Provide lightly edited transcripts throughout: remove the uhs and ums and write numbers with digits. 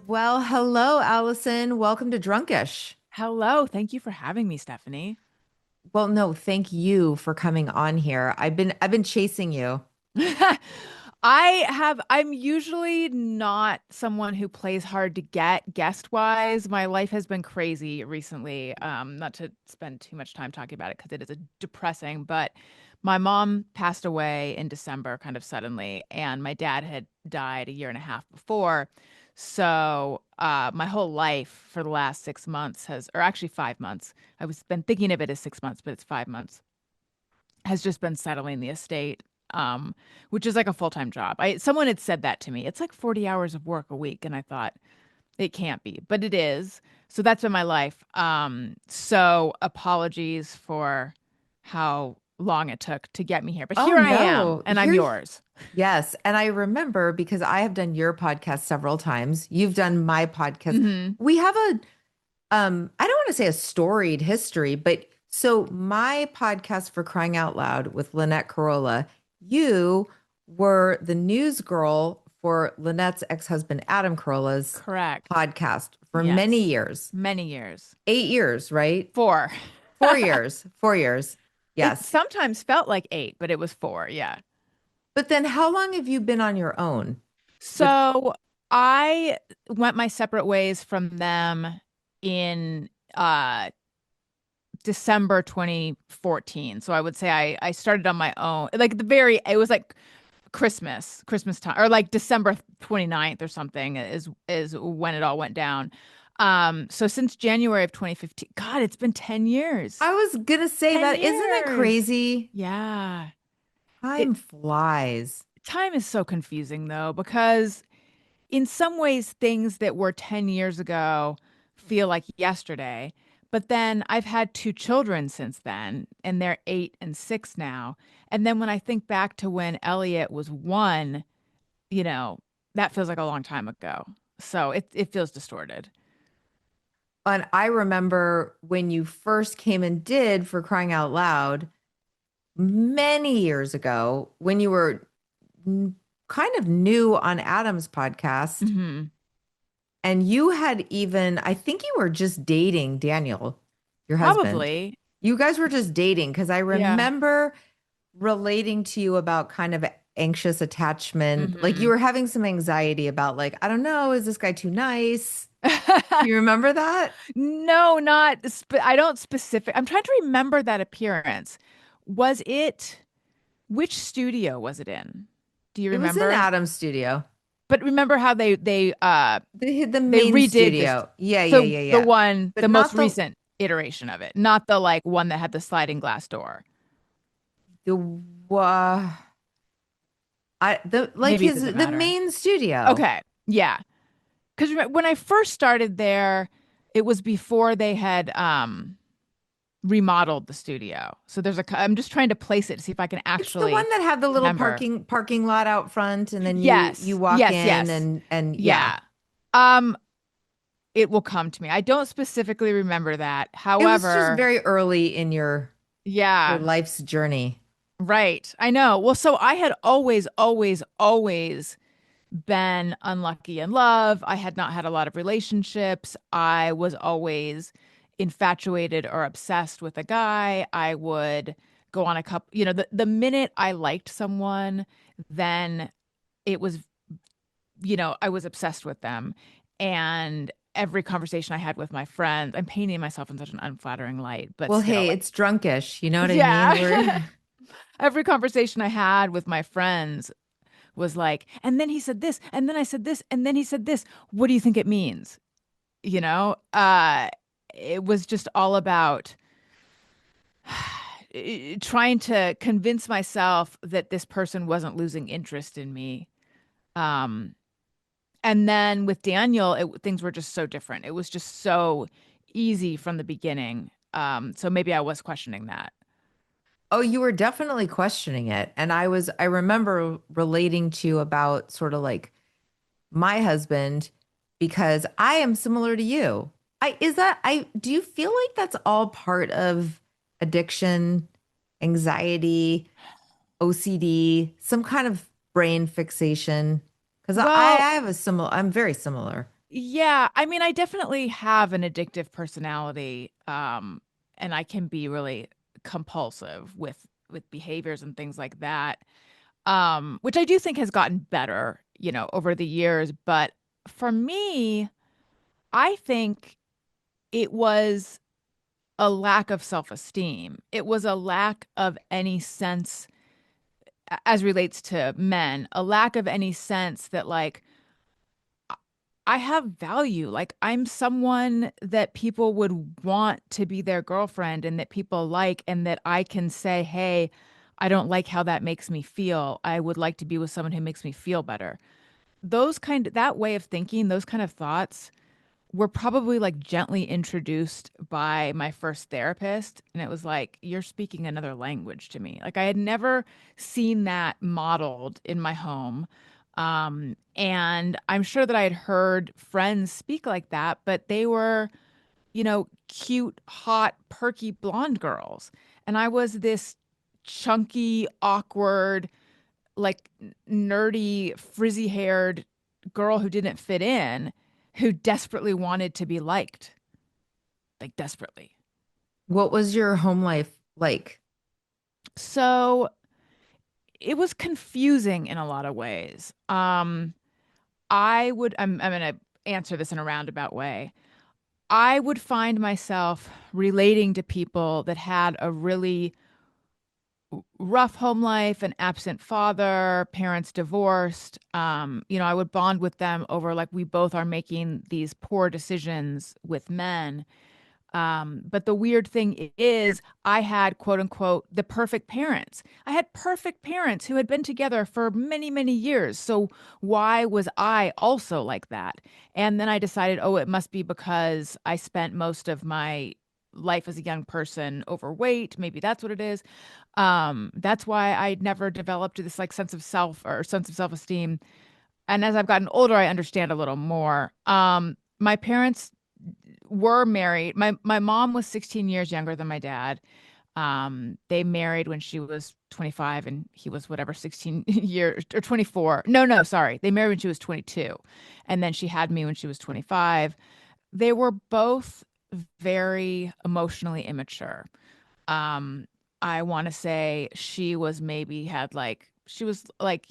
Well, hello, Allison. Welcome to Drunkish. Hello, thank you for having me, Stephanie. Well, no, thank you for coming on here. I've been chasing you. I'm usually not someone who plays hard to get guest wise. My life has been crazy recently. Not to spend too much time talking about it because it is a depressing, but my mom passed away in December kind of suddenly, and my dad had died a year and a half before. So, my whole life for the last 6 months or actually 5 months, I was been thinking of it as 6 months, but it's 5 months, has just been settling the estate, which is like a full-time job. Someone had said that to me. It's like 40 hours of work a week, and I thought it can't be, but it is. So that's been my life. So apologies for how long it took to get me here, but Oh here I am, no, and I'm yours. yes. And I remember because I have done your podcast several times. You've done my podcast. Hmm. We have I don't want to say a storied history, but so my podcast for crying out loud with Lynette Carolla, you were the news girl for Lynette's ex-husband Adam Carolla's Correct. podcast for many Yes. years. Many years. 8 years, right? Four. 4 years, 4 years. It Yes. sometimes felt like eight, but it was four. Yeah. But then how long have you been on your own with, So I went my separate ways from them in December 2014. So I would say I started on my own. Like it was like Christmas time, or like December 29th or something is when it all went down. So since January of 2015, God, it's been 10 years. I was gonna say 10 that, isn't that years. crazy? Yeah. Time It flies. Time is so confusing though, because in some ways, things that were 10 years ago feel like yesterday. But then I've had two children since then, and they're 8 and 6 now. And then when I think back to when Elliot was one, you know, that feels like a long time ago. So it feels distorted. And I remember when you first came and did for crying out loud many years ago when you were kind of new on Adam's podcast. Hmm. And you had even, I think you were just dating Daniel, your husband. Probably. You guys were just dating because I Yeah. remember relating to you about kind of anxious attachment. Like you Hmm. were having some anxiety about, like, I don't know, is this guy too nice? You remember that? No, I don't specific. I'm trying to remember that appearance. Was it, which studio was it in? Do you It was in remember? Adam's studio, But remember how the they main redid this. studio. Yeah, yeah, So yeah, the yeah. one, But the most not recent iteration of it, not the like one that had the sliding glass door. the uh, the like Maybe it his doesn't the matter. main studio. Okay. Yeah. Because when I first started there, it was before they had remodeled the studio. So I'm just trying to place it to see if I can It's the one actually that had the little remember. parking lot out front, and then you Yes. walk Yes, in yes. and yeah. Yeah. Um, it will come to me. I don't specifically remember that. It was just However, very early in your yeah, life's journey. right. I know. Well, so I had always, always, always been unlucky in love. I had not had a lot of relationships. I was always infatuated or obsessed with a guy. I would go on a couple, the minute I liked someone, then it was, I was obsessed with them. And every conversation I had with my friends, I'm painting myself in such an unflattering light, but Well, still, hey, like, it's drunkish. You know what I mean? We're yeah. Every conversation I had with my friends was like, and then he said this, and then I said this, and then he said this. What do you think it means? You know, it was just all about trying to convince myself that this person wasn't losing interest in me. Um, and then with Daniel, things were just so different. It was just so easy from the beginning. So maybe I was questioning that. Oh, you were definitely questioning it. And I remember relating to you about sort of like my husband because I am similar to you. Do you feel like that's all part of addiction, anxiety, OCD, some kind of brain fixation? Because Well, I'm very similar. Yeah, I mean, I definitely have an addictive personality, and I can be really compulsive with behaviors and things like that, which I do think has gotten better, over the years. But for me, I think it was a lack of self-esteem. It was a lack of any sense, as relates to men, a lack of any sense that like I have value. Like I'm someone that people would want to be their girlfriend and that people like, and that I can say, hey, I don't like how that makes me feel. I would like to be with someone who makes me feel better. That way of thinking, those kind of thoughts were probably like gently introduced by my first therapist. And it was like, you're speaking another language to me. Like I had never seen that modeled in my home. And I'm sure that I had heard friends speak like that, but they were, cute, hot, perky blonde girls. And I was this chunky, awkward, like nerdy, frizzy haired girl who didn't fit in, who desperately wanted to be liked, like desperately. What was your home life like? So it was confusing in a lot of ways. I'm going to answer this in a roundabout way. I would find myself relating to people that had a really rough home life, an absent father, parents divorced. I would bond with them over like we both are making these poor decisions with men. But the weird thing is, I had quote unquote the perfect parents. I had perfect parents who had been together for many, many years. So why was I also like that? And then I decided, oh, it must be because I spent most of my life as a young person overweight. Maybe that's what it is. That's why I never developed this like sense of self or sense of self-esteem. And as I've gotten older, I understand a little more. My parents were married. My mom was 16 years younger than my dad. They married when she was 25 and he was whatever 16 years or 24. No, no, sorry. They married when she was 22. And then she had me when she was 25. They were both very emotionally immature. Um, I want to say she was maybe had like she was like,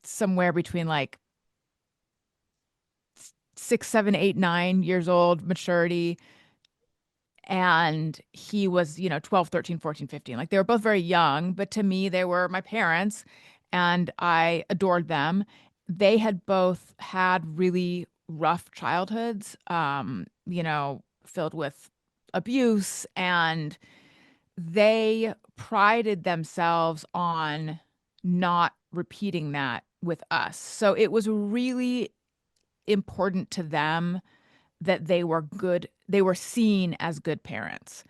somewhere between like 6, 7, 8, 9 years old maturity. And he was, 12, 13, 14, 15. Like they were both very young, but to me, they were my parents and I adored them. They had both had really rough childhoods, filled with abuse, and they prided themselves on not repeating that with us. So it was really important to them that they were seen as good parents.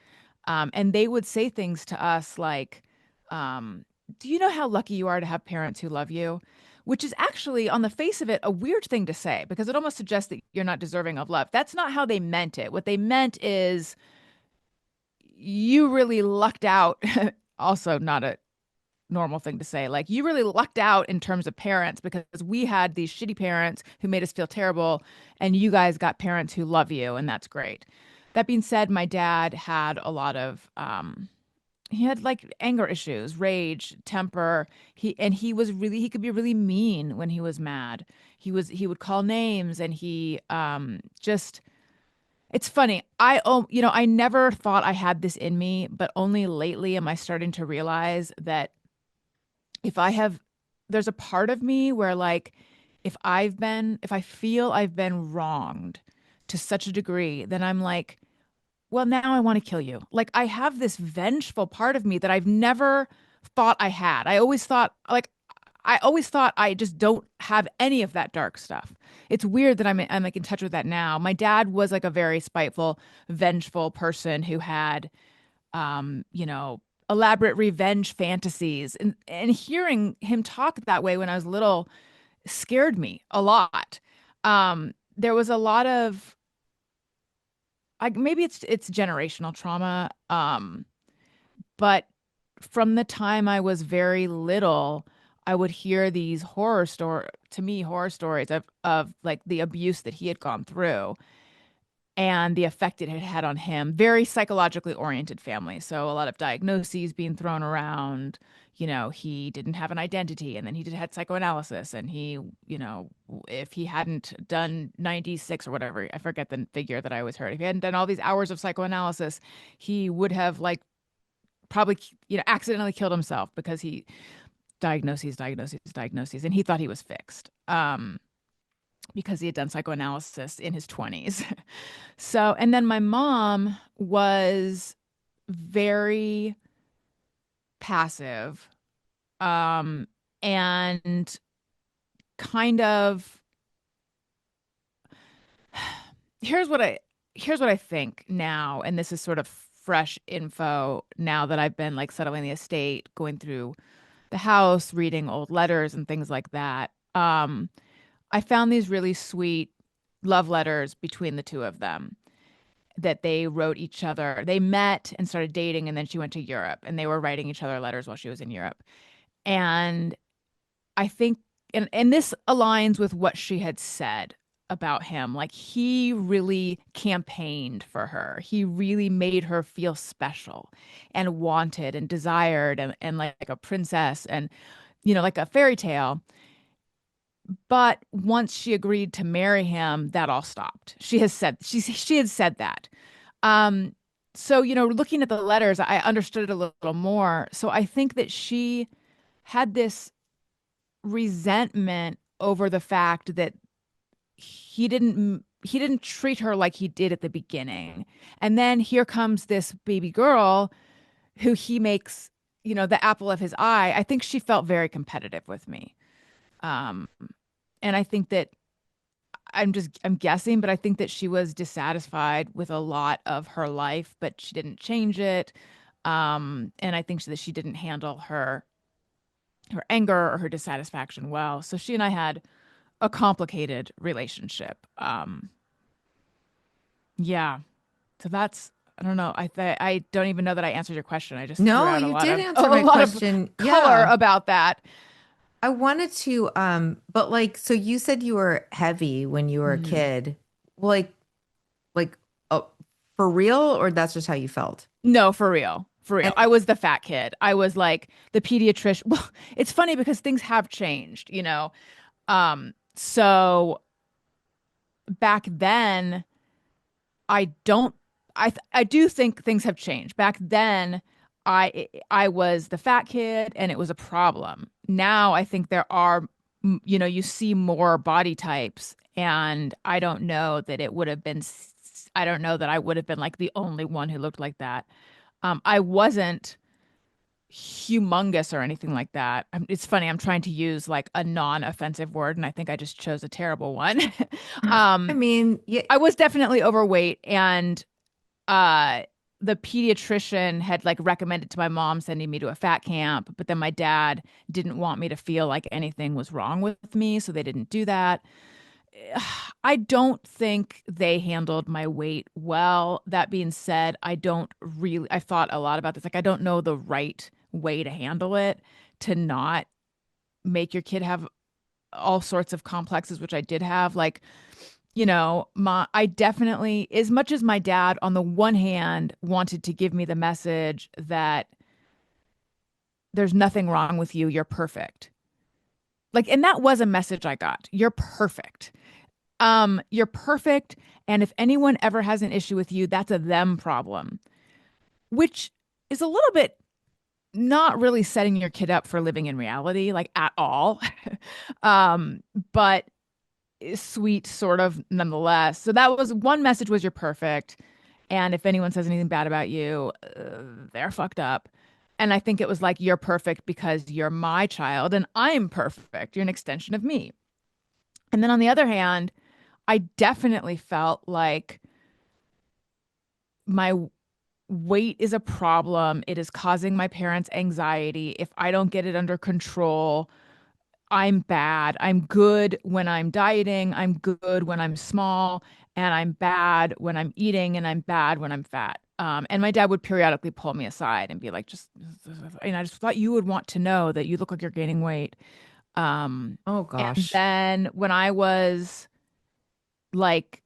And they would say things to us like, do you know how lucky you are to have parents who love you? Which is actually, on the face of it, a weird thing to say because it almost suggests that you're not deserving of love. That's not how they meant it. What they meant is you really lucked out. Also, not a normal thing to say. Like, you really lucked out in terms of parents because we had these shitty parents who made us feel terrible, and you guys got parents who love you, and that's great. That being said, my dad had a lot of, he had like anger issues, rage, temper. He could be really mean when he was mad. He would call names and he, just, it's funny. I never thought I had this in me, but only lately am I starting to realize that if I have, there's a part of me where like if I feel I've been wronged to such a degree, then I'm like, well, now I want to kill you. Like I have this vengeful part of me that I've never thought I had. I always thought I just don't have any of that dark stuff. It's weird that I'm like in touch with that now. My dad was like a very spiteful, vengeful person who had um, you know, elaborate revenge fantasies. And hearing him talk that way when I was little scared me a lot. There was a lot of like maybe it's generational trauma. But from the time I was very little, I would hear these horror stories of like the abuse that he had gone through and the effect it had had on him. Very psychologically oriented family. So a lot of diagnoses being thrown around. You know, he didn't have an identity, and then had psychoanalysis, and he, you know, if he hadn't done 96 or whatever, I forget the figure that I always heard. If he hadn't done all these hours of psychoanalysis, he would have like probably, you know, accidentally killed himself because he diagnoses, and he thought he was fixed. Because he had done psychoanalysis in his 20s. So, and then my mom was very passive, um, and kind of here's what I here's what I think now, and this is sort of fresh info now that I've been like settling the estate, going through the house, reading old letters and things like that. I found these really sweet love letters between the two of them that they wrote each other. They met and started dating, and then she went to Europe, and they were writing each other letters while she was in Europe. And I think, and this aligns with what she had said about him. Like he really campaigned for her. He really made her feel special and wanted and desired and like a princess and, you know, like a fairy tale. But once she agreed to marry him, that all stopped. She had said that. Um, so you know, looking at the letters, I understood it a little more. So I think that she had this resentment over the fact that he didn't treat her like he did at the beginning. And then here comes this baby girl who he makes, you know, the apple of his eye. I think she felt very competitive with me. Um, and I think that I'm guessing, but I think that she was dissatisfied with a lot of her life, but she didn't change it. And I think that she didn't handle her anger or her dissatisfaction well. So she and I had a complicated relationship. Yeah. So that's I don't know. I don't even know that I answered your question. I just threw No, out you did a answer my lot of question. color Yeah. about that. I wanted to, but like, so you said you were heavy when you were a Mhm. kid. Like, like, oh, for real, or that's just how you felt? No, for real. For real. And I was the fat kid. I was like the pediatrician. Well, it's funny because things have changed, you know. So back then, I don't I do think things have changed. Back then, I was the fat kid and it was a problem. Now I think there are you know, you see more body types, and I don't know that it would have been I don't know that I would have been like the only one who looked like that. I wasn't humongous or anything like that. It's funny, I'm trying to use like a non-offensive word, and I think I just chose a terrible one. I um, mean, yeah, I was definitely overweight, and uh, the pediatrician had like recommended to my mom sending me to a fat camp, but then my dad didn't want me to feel like anything was wrong with me, so they didn't do that. I don't think they handled my weight well. That being said, I thought a lot about this. Like, I don't know the right way to handle it to not make your kid have all sorts of complexes, which I did have. Like, you know, I definitely, as much as my dad, on the one hand, wanted to give me the message that there's nothing wrong with you, you're perfect. Like, and that was a message I got. You're perfect. You're perfect. And if anyone ever has an issue with you, that's a them problem, which is a little bit not really setting your kid up for living in reality, like at all. um, but sweet sort of nonetheless. So that was one message was you're perfect. And if anyone says anything bad about you, they're fucked up. And I think it was like, you're perfect because you're my child and I'm perfect. You're an extension of me. And then on the other hand, I definitely felt like my weight is a problem. It is causing my parents anxiety. If I don't get it under control, I'm bad. I'm good when I'm dieting. I'm good when I'm small. And I'm bad when I'm eating. And I'm bad when I'm fat. And my dad would periodically pull me aside and be like, just, and I just thought you would want to know that you look like you're gaining weight. Um, Oh and gosh. then when I was like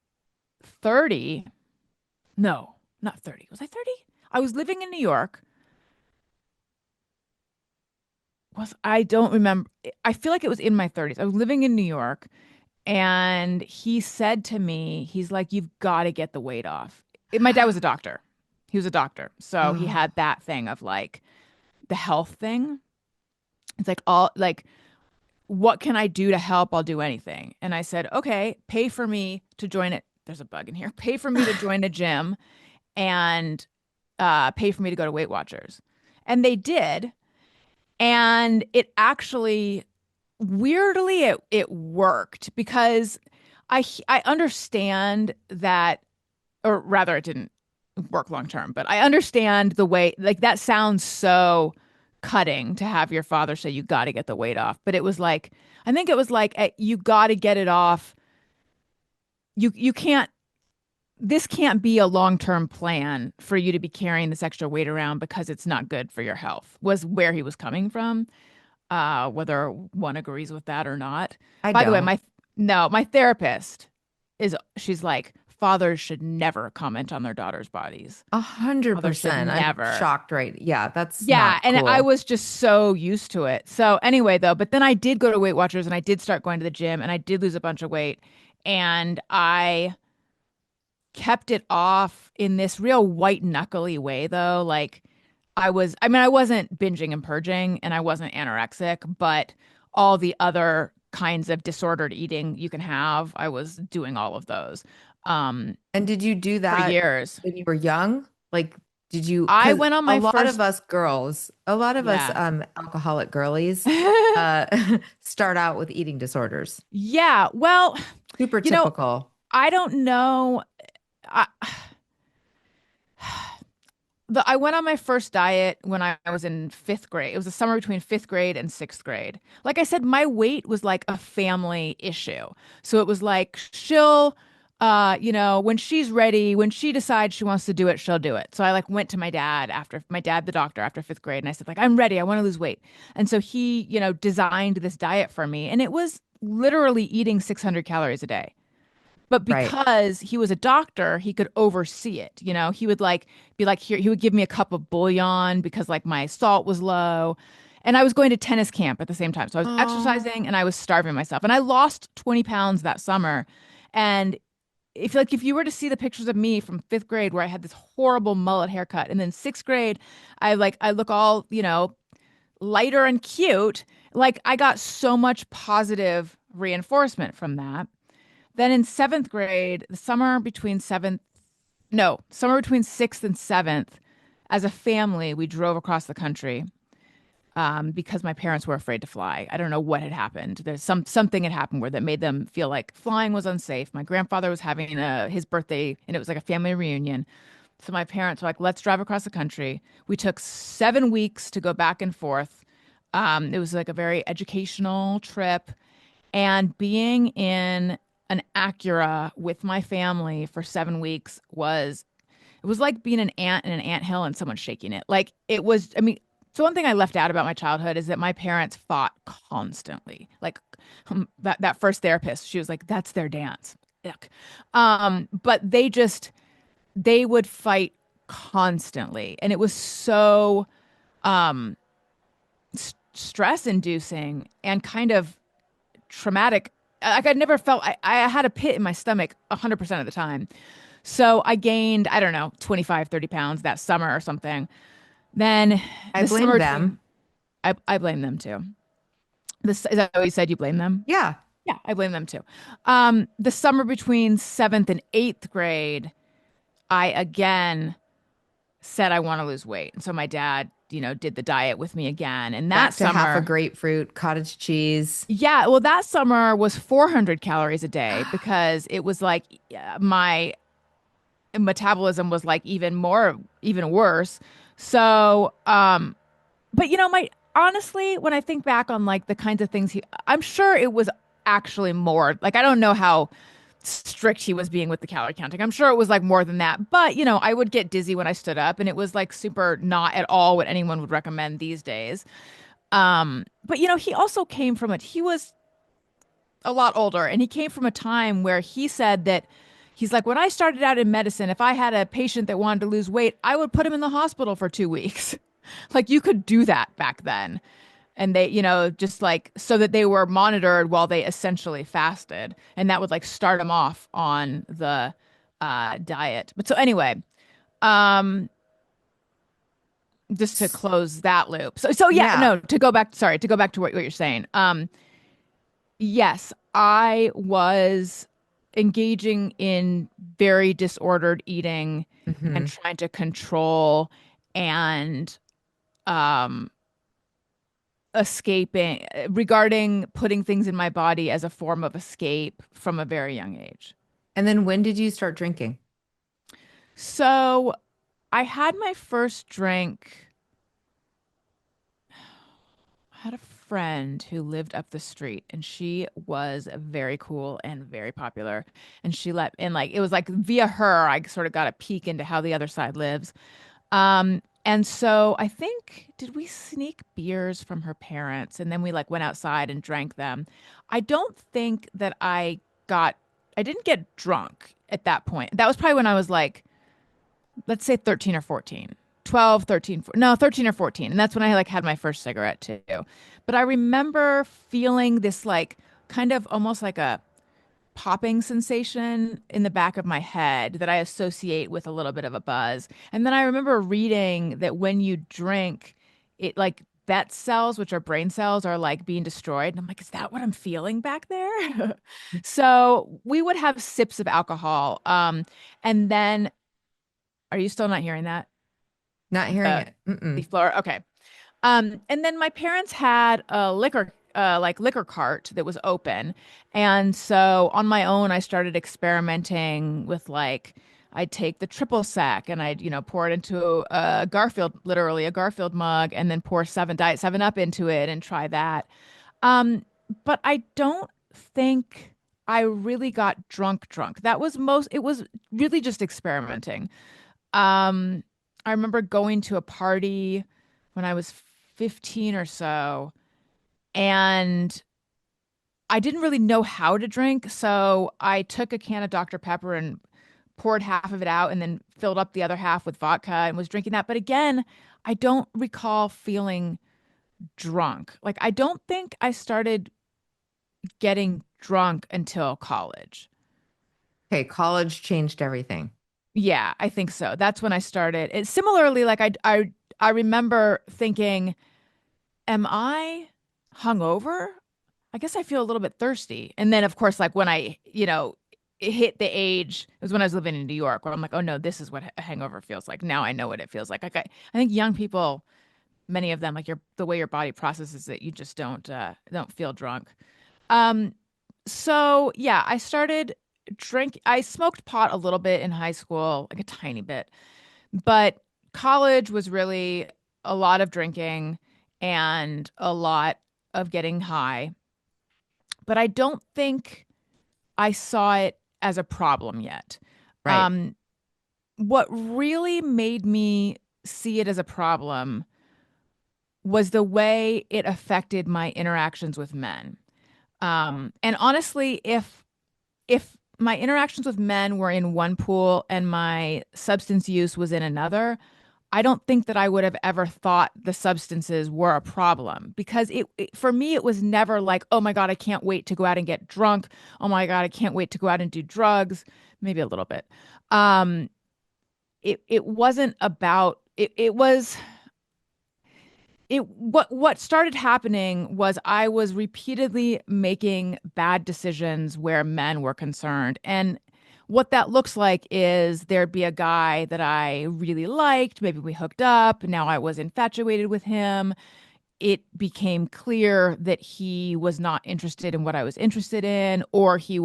30, no, not 30. Was I 30? I was living in New York. I don't remember. I feel like it was in my 30s. I was living in New York and he said to me, he's like, you've got to get the weight off. My dad was a doctor. He was a doctor. So he Oh, had that thing of like the health thing. It's like all like, what can I do to help? I'll do anything. And I said, okay, pay for me to join it. There's a bug in here. Pay for me to join a gym and pay for me to go to Weight Watchers. And they did. And it actually, weirdly, it worked because I understand that, or rather, it didn't work long term, but I understand the way, like that sounds so cutting to have your father say you got to get the weight off. But it was like, I think it was like, you got to get it off. You can't, this can't be a long-term plan for you to be carrying this extra weight around because it's not good for your health, was where he was coming from. Whether one agrees with that or not. I By the way, don't. my therapist she's like, fathers should never comment on their daughters' bodies. A hundred Fathers should percent. I'm never. shocked, right? Yeah, that's Yeah, not and I cool. was just so used to it. So anyway, though, but then I did go to Weight Watchers and I did start going to the gym and I did lose a bunch of weight and I kept it off in this real white knuckly way though. Like I mean, I wasn't binging and purging and I wasn't anorexic, but all the other kinds of disordered eating you can have, I was doing all of those um And did you do for that years. when you were young? Like, did you, I because went on a my lot of first, us girls, a lot of us yeah. alcoholic girlies uh start out with eating disorders. Yeah, well, Super you know, typical. I don't know. I, I went on my first diet when I was in fifth grade. It was the summer between fifth grade and sixth grade. Like I said, my weight was like a family issue. So it was like she'll, when she's ready, when she decides she wants to do it, she'll do it. So I like went to my dad, the doctor, after fifth grade, and I said like, I'm ready. I want to lose weight. And so he, designed this diet for me, and it was literally eating 600 calories a day. But Right. because he was a doctor, he could oversee it. He would like be like, here, he would give me a cup of bouillon because like my salt was low. And I was going to tennis camp at the same time. So I was Oh, exercising and I was starving myself. And I lost 20 pounds that summer. And if you were to see the pictures of me from fifth grade where I had this horrible mullet haircut, and then sixth grade, I look all, lighter and cute. Like I got so much positive reinforcement from that. Then in seventh grade, summer between sixth and seventh, as a family, we drove across the country because my parents were afraid to fly. I don't know what had happened. There's something had happened where that made them feel like flying was unsafe. My grandfather was having his birthday, and it was like a family reunion. So my parents were like, "Let's drive across the country." We took 7 weeks to go back and forth. It was like a very educational trip. And being in an Acura with my family for 7 weeks it was like being an ant in an anthill and someone shaking it. Like it was, I mean, so one thing I left out about my childhood is that my parents fought constantly. Like that first therapist, she was like, that's their dance. Yuck. But they would fight constantly. And it was so stress inducing and kind of traumatic. Like I never felt I had a pit in my stomach 100% of the time. So I gained, I don't know, 25, 30 pounds that summer or something. Then I the summer blame between, them. I blame them too. Is that what you said? You blame them? Yeah. Yeah, I blame them too. The summer between seventh and eighth grade, I again said I want to lose weight. And so my dad, did the diet with me again. And that Back to half a summer, grapefruit, cottage cheese. yeah, well, that summer was 400 calories a day because it was like my metabolism was like even worse. So, but my honestly, when I think back on like the kinds of things I'm sure it was actually more like I don't know how. strict he was being with the calorie counting. I'm sure it was like more than that, but I would get dizzy when I stood up, and it was like super not at all what anyone would recommend these days. But he also came from it. He was a lot older, and he came from a time where he said that he's like, when I started out in medicine, if I had a patient that wanted to lose weight, I would put him in the hospital for 2 weeks. Like you could do that back then. And they, just like so that they were monitored while they essentially fasted. And that would like start them off on the diet. But so anyway, um, just to close that loop. So yeah, Yeah. no, to go back, sorry, to go back to what you're saying. Yes, I was engaging in very disordered eating and Hmm. trying to control and um escaping regarding putting things in my body as a form of escape from a very young age. And then when did you start drinking? So I had my first drink. I had a friend who lived up the street, and she was very cool and very popular. And she let in, like, it was like via her, I sort of got a peek into how the other side lives. And so I think, did we sneak beers from her parents and then we like went outside and drank them? I don't think that I didn't get drunk at that point. That was probably when I was like, let's say 13 or 14. 12, 13, 14, no, 13 or 14. And that's when I like had my first cigarette too. But I remember feeling this like kind of almost like a popping sensation in the back of my head that I associate with a little bit of a buzz. And then I remember reading that when you drink, it like bet cells, which are brain cells, are like being destroyed. And I'm like, is that what I'm feeling back there? So we would have sips of alcohol. And then, are you still not hearing that? Not hearing The it. the Mm-mm. floor. Okay. And then my parents had a liquor cart that was open. And so on my own, I started experimenting with like, I'd take the triple sec and I'd, pour it into a Garfield, literally a Garfield mug, and then pour Diet 7 Up into it and try that. But I don't think I really got drunk. It was really just experimenting. Um, I remember going to a party when I was 15 or so, and I didn't really know how to drink. So I took a can of Dr. Pepper and poured half of it out and then filled up the other half with vodka and was drinking that. But again, I don't recall feeling drunk. Like, I don't think I started getting drunk until college. Okay, college changed everything. Yeah, I think so. That's when I started. It similarly, like I remember thinking, am I hungover? I guess I feel a little bit thirsty. And then, of course, like when I, hit the age, it was when I was living in New York, where I'm like, oh no, this is what a hangover feels like. Now I know what it feels like. I think young people, many of them, like the way your body processes it, you just don't feel drunk. Um, so yeah, I started I smoked pot a little bit in high school, like a tiny bit, but college was really a lot of drinking and a lot of getting high. But I don't think I saw it as a problem yet. Right. Um, what really made me see it as a problem was the way it affected my interactions with men. And honestly, if my interactions with men were in one pool and my substance use was in another, I don't think that I would have ever thought the substances were a problem because for me it was never like, oh my God, I can't wait to go out and get drunk. Oh my God, I can't wait to go out and do drugs. Maybe a little bit. Um, it wasn't about it. It was it what started happening was I was repeatedly making bad decisions where men were concerned. And what that looks like is there'd be a guy that I really liked, maybe we hooked up, now I was infatuated with him. It became clear that he was not interested in what I was interested in, or he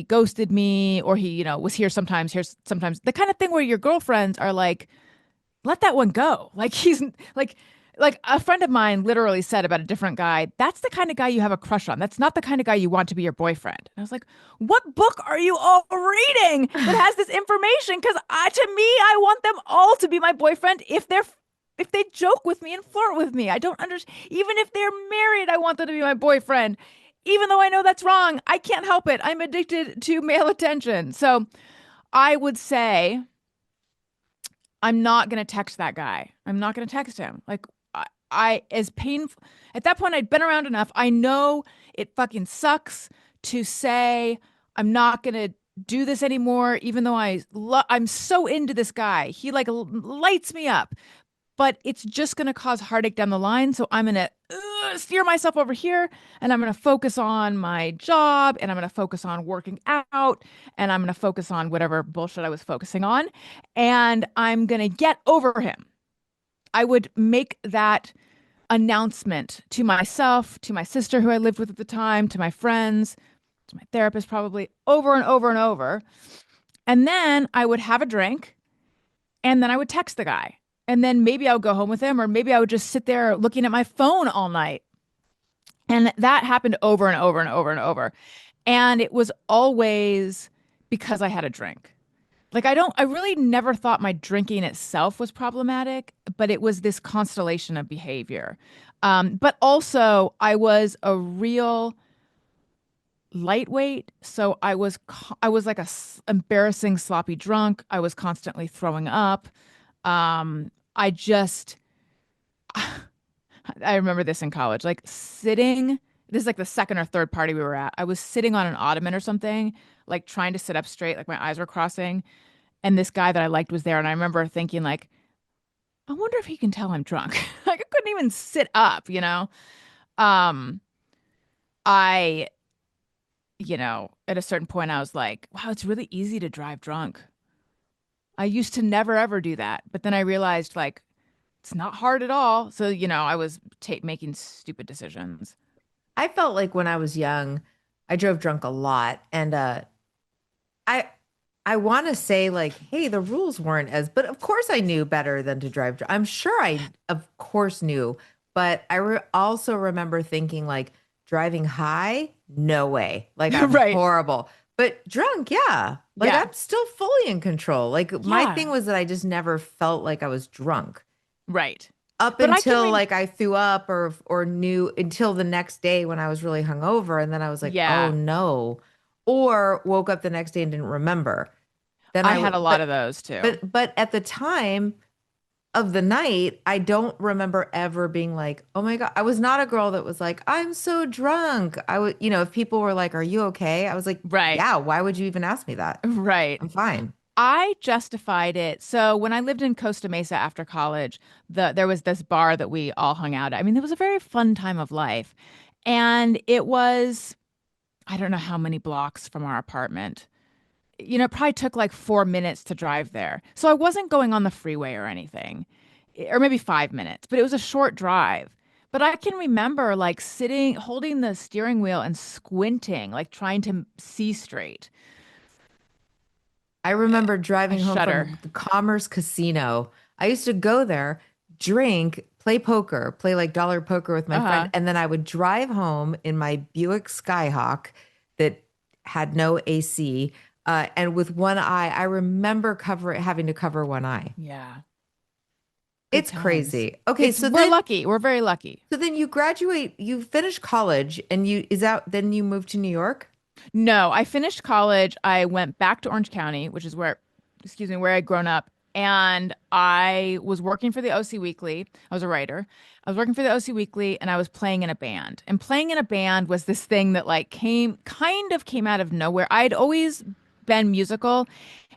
ghosted me, or he, was here's sometimes the kind of thing where your girlfriends are like, let that one go. Like he's like like a friend of mine literally said about a different guy, that's the kind of guy you have a crush on. That's not the kind of guy you want to be your boyfriend. And I was like, what book are you all reading that has this information? Because to me, I want them all to be my boyfriend if they joke with me and flirt with me. I don't understand. Even if they're married, I want them to be my boyfriend. Even though I know that's wrong, I can't help it. I'm addicted to male attention. So I would say I'm not going to text that guy. I'm not going to text him. Like, as painful at that point, I'd been around enough. I know it fucking sucks to say I'm not going to do this anymore, even though I'm so into this guy. He like lights me up, but it's just going to cause heartache down the line. So I'm going to steer myself over here and I'm going to focus on my job and I'm going to focus on working out and I'm going to focus on whatever bullshit I was focusing on. And I'm going to get over him. I would make that announcement to myself, to my sister who I lived with at the time, to my friends, to my therapist, probably over and over and over. And then I would have a drink and then I would text the guy. And then maybe I would go home with him, or maybe I would just sit there looking at my phone all night. And that happened over and over and over and over. And it was always because I had a drink. Like I really never thought my drinking itself was problematic, but it was this constellation of behavior. But also I was a real lightweight, so I was like embarrassing sloppy drunk. I was constantly throwing up. I just I remember this in college, like sitting. This is like the second or third party we were at. I was sitting on an ottoman or something, like trying to sit up straight, like my eyes were crossing, and this guy that I liked was there. And I remember thinking, like, I wonder if he can tell I'm drunk. Like I couldn't even sit up, you know. Um, I, at a certain point, I was like, wow, it's really easy to drive drunk. I used to never ever do that, but then I realized like it's not hard at all. So, I was making stupid decisions. I felt like when I was young, I drove drunk a lot, and I I want to say like, hey, the rules weren't as, but of course I knew better than to drive. I'm sure I, of course, knew, but also remember thinking like driving high, no way, like I'm Right. horrible. But drunk, yeah, like Yeah. I'm still fully in control. Like my thing Yeah. was that I just never felt like I was drunk Right. up But I can until re like I threw up or knew until the next day when I was really hungover, and then I was like, oh yeah, no, or woke up the next day and didn't remember. Then I I had would, a lot of those too. but at the time of the night, I don't remember ever being like, oh my God. I was not a girl that was like, I'm so drunk. I would, if people were like, are you okay? I was like, Right. yeah, why would you even ask me that? Right. I'm fine. I justified it. So when I lived in Costa Mesa after college, there was this bar that we all hung out at. I mean, it was a very fun time of life. And it was, I don't know how many blocks from our apartment. It probably took like 4 minutes to drive there. So I wasn't going on the freeway or anything, or maybe 5 minutes, but it was a short drive. But I can remember like sitting, holding the steering wheel and squinting, like trying to see straight. I remember I driving home shudder. from the Commerce Casino. I used to go there, drink, play poker, play like dollar poker with my friend, Uh-huh. and then I would drive home in my Buick Skyhawk that had no AC. And with one eye, I remember having to cover one eye. Yeah. Good It's times. crazy. Okay, We're lucky. We're very lucky. so then you graduate, you finish college, and then you move to New York? No, I finished college. I went back to Orange County, which is excuse me, where I'd grown up. And I was working for the OC Weekly. I was a writer. I was working for the OC Weekly and I was playing in a band. And playing in a band was this thing that like came out of nowhere. I'd always been musical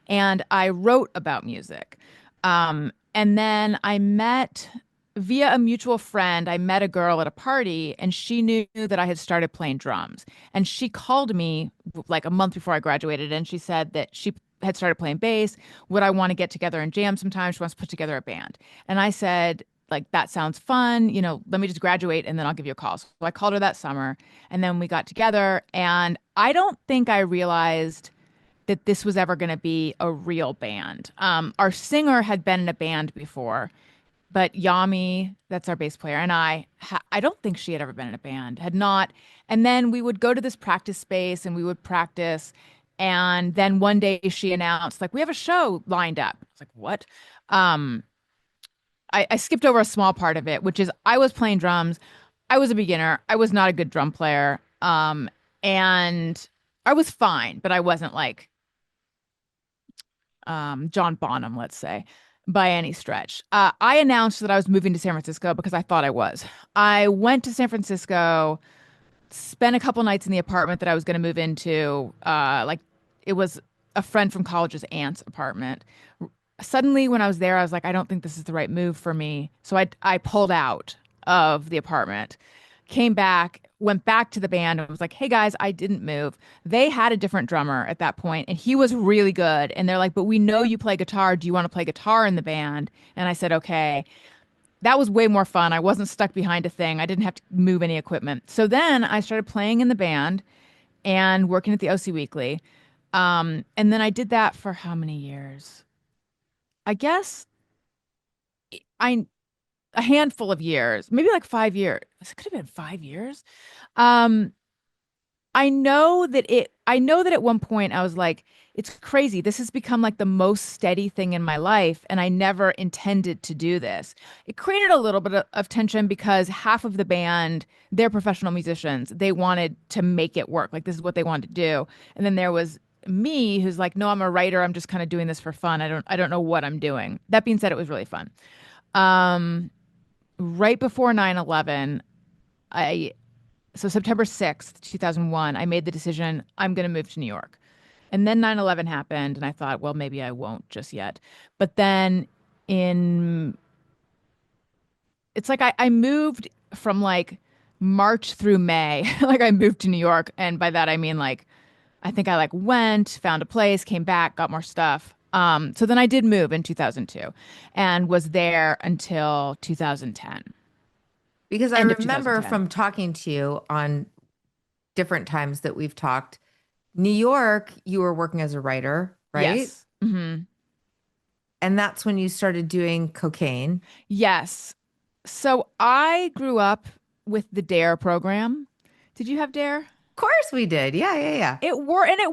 and I wrote about music. And then via a mutual friend, I met a girl at a party and she knew that I had started playing drums. And she called me like a month before I graduated and she said that she had started playing bass. Would I want to get together and jam sometime? She wants to put together a band. And I said, like, that sounds fun. Let me just graduate and then I'll give you a call. So I called her that summer and then we got together. And I don't think I realized that this was ever going to be a real band. Our singer had been in a band before, But Yami, that's our bass player, and I don't think she had ever been in a band, had not. And then we would go to this practice space and we would practice. And then one day she announced, like, we have a show lined up. I was like, what? Um, I skipped over a small part of it, which is I was playing drums. I was a beginner. I was not a good drum player. And I was fine, but I wasn't like John Bonham, let's say, by any stretch. I announced that I was moving to San Francisco because I thought I was. I went to San Francisco, spent a couple nights in the apartment that I was going to move into. Like it was a friend from college's aunt's apartment. Suddenly, when I was there, I was like, I don't think this is the right move for me. So I pulled out of the apartment, came back, went back to the band and was like, hey guys, I didn't move. They had a different drummer at that point and he was really good. And they're like, but we know you play guitar. Do you want to play guitar in the band? And I said, okay. That was way more fun. I wasn't stuck behind a thing. I didn't have to move any equipment. So then I started playing in the band and working at the OC Weekly. And then I did that for how many years? I guess I a handful of years, maybe like 5 years. It could have been 5 years. Um, I know that at one point I was like, it's crazy. This has become like the most steady thing in my life, and I never intended to do this. It created a little bit of tension because half of the band, they're professional musicians. They wanted to make it work. Like this is what they wanted to do. And then there was me who's like, no, I'm a writer. I'm just kind of doing this for fun. I don't know what I'm doing. That being said, it was really fun. Um, right before 9/11, I so September 6th, 2001, I made the decision I'm going to move to New York. And then 9/11 happened, and I thought, well, maybe I won't just yet. But then in it's like I moved from like March through May. Like I moved to New York, and by that I mean like I think I like went, found a place, came back, got more stuff. So then I did move in 2002 and was there until 2010, Because I end of remember 2010. from talking to you on different times that we've talked, New York, you were working as a writer, right? Yes. Hmm. And that's when you started doing cocaine. Yes. So I grew up with the DARE program. Did you have DARE? Of course we did. Yeah, yeah, yeah. It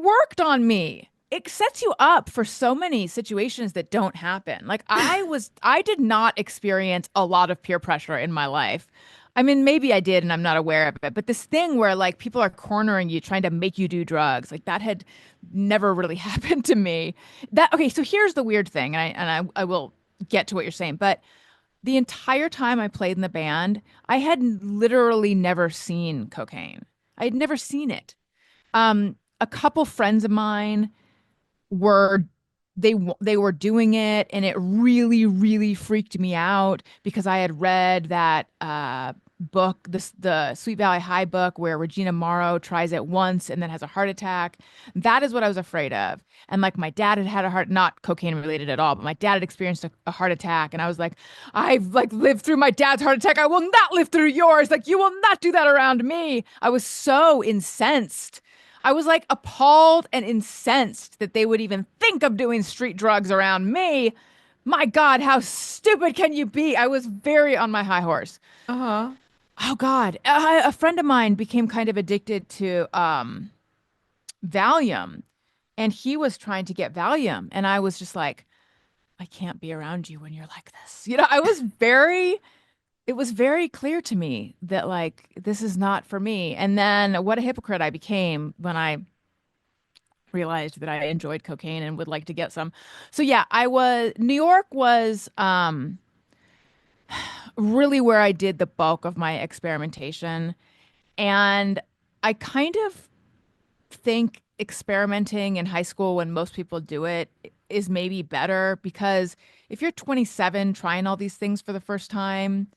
worked on me. It sets you up for so many situations that don't happen. Like I did not experience a lot of peer pressure in my life. I mean, maybe I did and I'm not aware of it, but this thing where like people are cornering you, trying to make you do drugs, like that had never really happened to me. That okay, so here's the weird thing, and I will get to what you're saying, but the entire time I played in the band, I had literally never seen cocaine. I had never seen it. A couple friends of mine were they were doing it and it really freaked me out because I had read that book, the Sweet Valley High book where Regina Morrow tries it once and then has a heart attack. That is what I was afraid of. And like my dad had had a heart, not cocaine related at all, but my dad had experienced a heart attack and I was like, I've like lived through my dad's heart attack. I will not live through yours. Like you will not do that around me. I was so incensed. I was like appalled and incensed that they would even think of doing street drugs around me. My God, how stupid can you be? I was very on my high horse. Uh-huh. Oh God, a friend of mine became kind of addicted to Valium, and he was trying to get Valium, and I was just like, I can't be around you when you're like this. It was very clear to me that like this is not for me. And then what a hypocrite I became when I realized that I enjoyed cocaine and would like to get some. So yeah, New York was really where I did the bulk of my experimentation. And I kind of think experimenting in high school when most people do it is maybe better because if you're 27 trying all these things for the first time,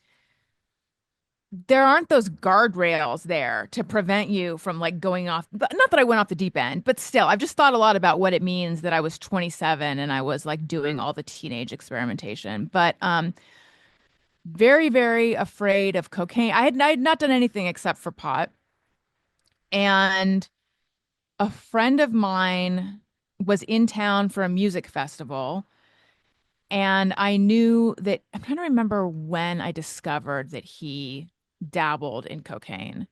there aren't those guardrails there to prevent you from like going off. Not that I went off the deep end, but still, I've just thought a lot about what it means that I was 27 and I was like doing all the teenage experimentation. But very afraid of cocaine. I had not done anything except for pot. And a friend of mine was in town for a music festival And I knew that I'm trying to remember when I discovered that he dabbled in cocaine.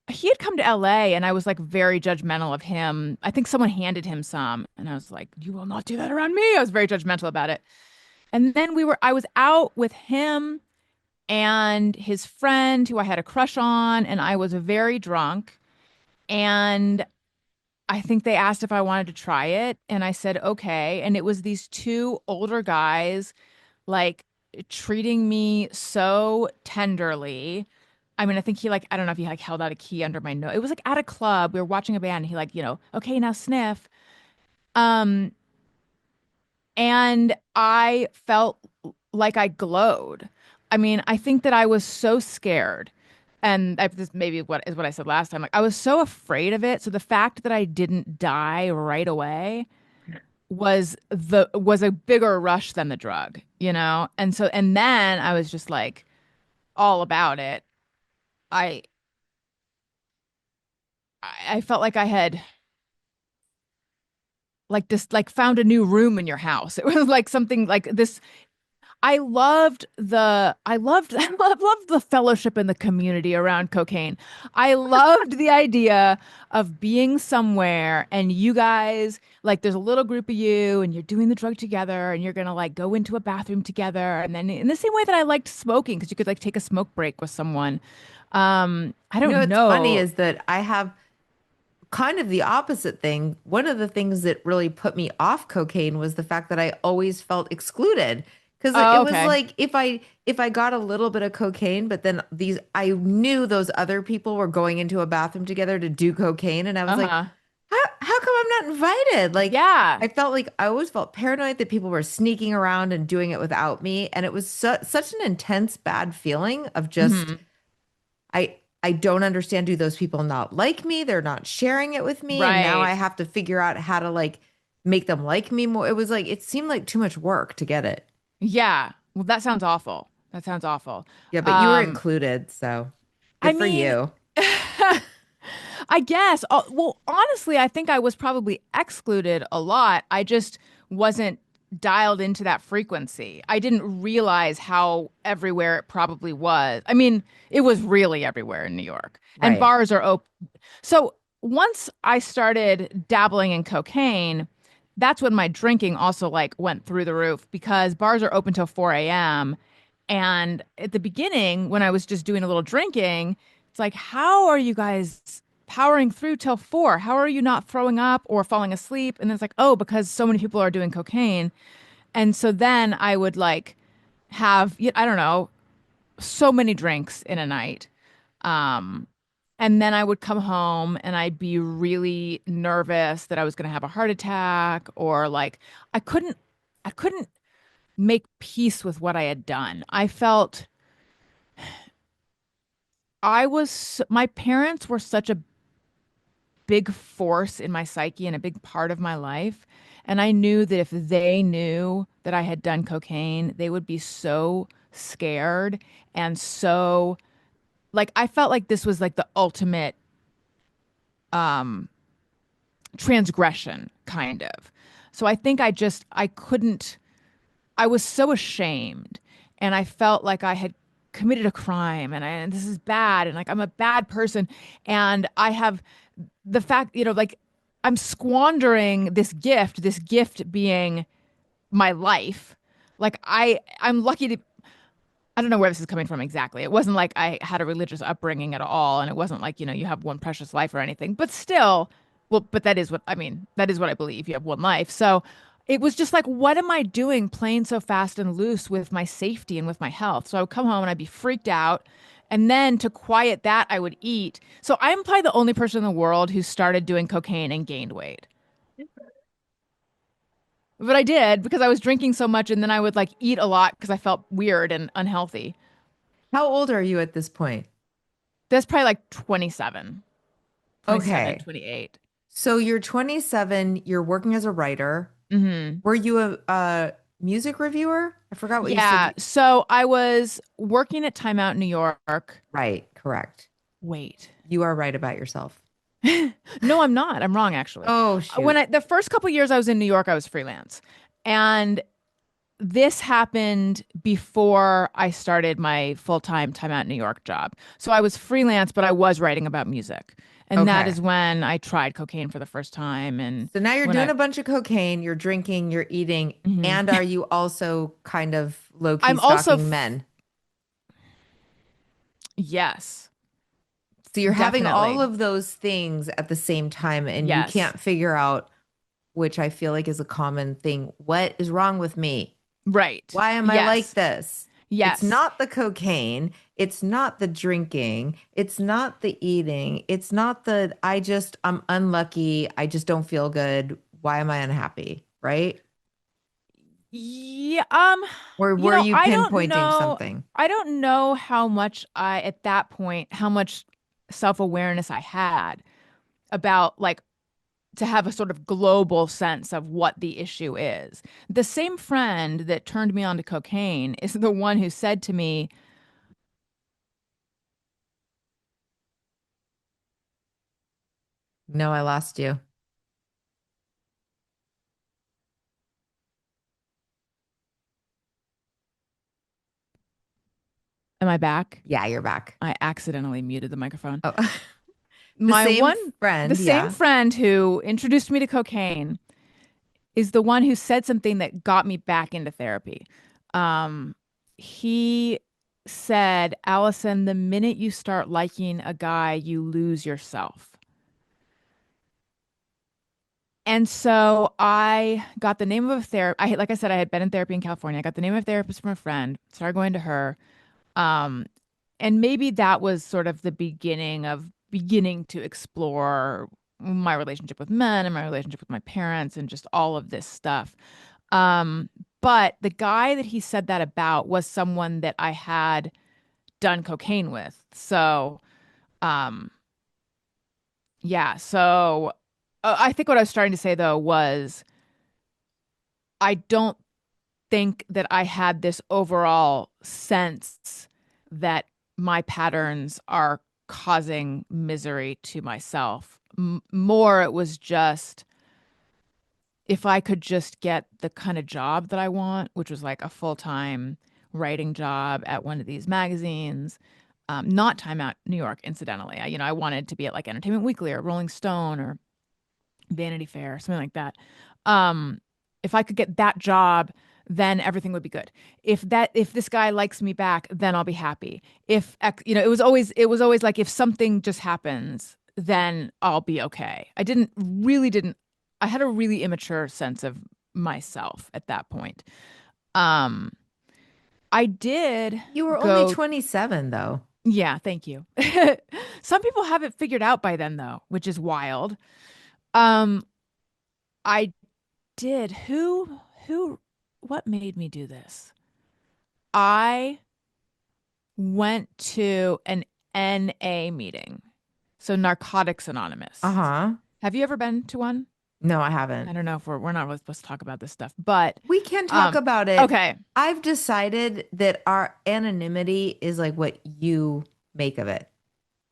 He had come to LA and I was like very judgmental of him. I think someone handed him some and I was like, "You will not do that around me." I was very judgmental about it. And then I was out with him and his friend who I had a crush on, and I was very drunk. And I think they asked if I wanted to try it, and I said, okay. And it was these two older guys, like treating me so tenderly. I mean, I think he like, I don't know if he like held out a key under my nose. It was like at a club. We were watching a band, and he like, okay, now sniff. Um, and I felt like I glowed. I mean, I think that I was so scared. And this maybe what I said last time. Like I was so afraid of it. So the fact that I didn't die right away was a bigger rush than the drug, you know? And then I was just like all about it. I I felt like I had like this like found a new room in your house. It was like something like this. I loved the fellowship in the community around cocaine. I loved the idea of being somewhere and you guys like there's a little group of you and you're doing the drug together and you're gonna like go into a bathroom together and then in the same way that I liked smoking because you could like take a smoke break with someone. I You know, don't what's funny know. is that I have kind of the opposite thing. One of the things that really put me off cocaine was the fact that I always felt excluded because it Oh, was okay. like if I got a little bit of cocaine, but then these I knew those other people were going into a bathroom together to do cocaine, and I was like, Uh-huh. how come I'm not invited? Like Yeah. I felt like I always felt paranoid that people were sneaking around and doing it without me, and it was such an intense bad feeling of just Hmm. I don't understand. Do those people not like me? They're not sharing it with me. And now I Right. have to figure out how to like make them like me more. It was like, it seemed like too much work to get it. Yeah. Well, that sounds awful. That sounds awful. Yeah, but you were Um, included. So I good for mean, you. I guess. Well, honestly, I think I was probably excluded a lot. I just wasn't dialed into that frequency. I didn't realize how everywhere it probably was. I mean, it was really everywhere in New York, and Right. bars are open. So once I started dabbling in cocaine, that's when my drinking also like went through the roof because bars are open till 4 a.m. And at the beginning, when I was just doing a little drinking, it's like, how are you guys powering through till 4? How are you not throwing up or falling asleep? And it's like, oh, because so many people are doing cocaine. And so then I would like have, I don't know, so many drinks in a night. Um, and then I would come home and I'd be really nervous that I was going to have a heart attack or like I couldn't, I couldn't make peace with what I had done. My parents were such a big force in my psyche and a big part of my life. And I knew that if they knew that I had done cocaine, they would be so scared and so like I felt like this was like the ultimate um transgression kind of. So I think I couldn't I was so ashamed and I felt like I had committed a crime and this is bad and like I'm a bad person and I have the fact, like I'm squandering this gift being my life. Like I'm lucky to I don't know where this is coming from exactly. It wasn't like I had a religious upbringing at all and it wasn't like, you have one precious life or anything. But still, well, but that is what I mean. That is what I believe. You have one life. So it was just like, what am I doing playing so fast and loose with my safety and with my health? So I would come home and I'd be freaked out. And then to quiet that, I would eat. So I'm probably the only person in the world who started doing cocaine and gained weight. But I did because I was drinking so much and then I would like eat a lot because I felt weird and unhealthy. How old are you at this point? That's probably like 27, 27, Okay. 28. So you're 27, you're working as a writer. Mm-hmm. Were you a music reviewer? I forgot what you said. Yeah. So I was working at Time Out New York. Right, correct. Wait. You are right about yourself. No, I'm not. I'm wrong actually. Oh, When shoot. the first couple years I was in New York, I was freelance. And this happened before I started my full-time Time Out New York job. So I was freelance, but I was writing about music. And that Okay. is when I tried cocaine for the first time. And So now you're when doing I, a bunch of cocaine, you're drinking, you're eating, Mhm. and are you also kind of low-key I'm also, stalking men? yes, So you're having all definitely. of those things at the same time, and you Yes. can't figure out, which I feel like is a common thing. What is wrong with me? Right. Why am I like Yes. this? It's Yes. not the cocaine. It's not the drinking. It's not the eating. It's not the, I'm unlucky. I just don't feel good. Why am I unhappy? Right? Yeah, Or were you I don't pinpointing know. something? I don't know how much at that point, how much self-awareness I had about like to have a sort of global sense of what the issue is. The same friend that turned me on to cocaine is the one who said to me, No, I lost you. "Am I back?" Yeah, you're back. I accidentally muted the microphone. Oh, the My same one, the friend. same Yeah. friend who introduced me to cocaine is the one who said something that got me back into therapy. He said, "Allison, the minute you start liking a guy, you lose yourself." And so I got the name of a therapist. Like I said, I had been in therapy in California. I got the name of a therapist from a friend, started going to her. Um, and maybe that was sort of the beginning of beginning to explore my relationship with men and my relationship with my parents and just all of this stuff. Um, but the guy that he said that about was someone that I had done cocaine with. So, um, yeah. So I think what I was starting to say though was I don't think that I had this overall sense that my patterns are causing misery to myself. More, it was just if I could just get the kind of job that I want, which was like a full-time writing job at one of these magazines, not Time Out New York, incidentally. I wanted to be at like Entertainment Weekly or Rolling Stone or Vanity Fair, something like that. Um, if I could get that job, then everything would be good. If this guy likes me back, then I'll be happy. It was always like if something just happens, then I'll be okay. I didn't I had a really immature sense of myself at that point. Um, I did You were only go, 27, though. yeah, thank you. Some people have it figured out by then though, which is wild. Um, I did. What made me do this? I went to an NA meeting, so Narcotics Anonymous. Uh-huh. Have you ever been to one? No, I haven't. I don't know if we're not really supposed to talk about this stuff, but We can talk um, about it. okay, I've decided that our anonymity is like what you make of it.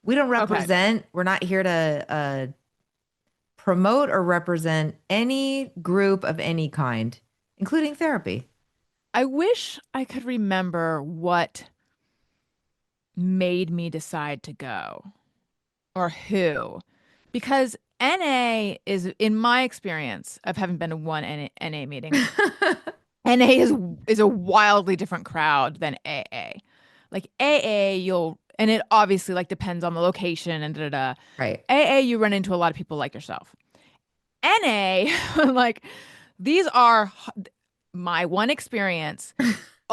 We don't okay. represent, we're not here to promote or represent any group of any kind, including therapy. I wish I could remember what made me decide to go or who, because NA is, in my experience of having been to one NA meeting, NA is a wildly different crowd than AA. Like AA, and it obviously like depends on the location and da da da. Right. AA, you run into a lot of people like yourself. NA, like these are my one experience.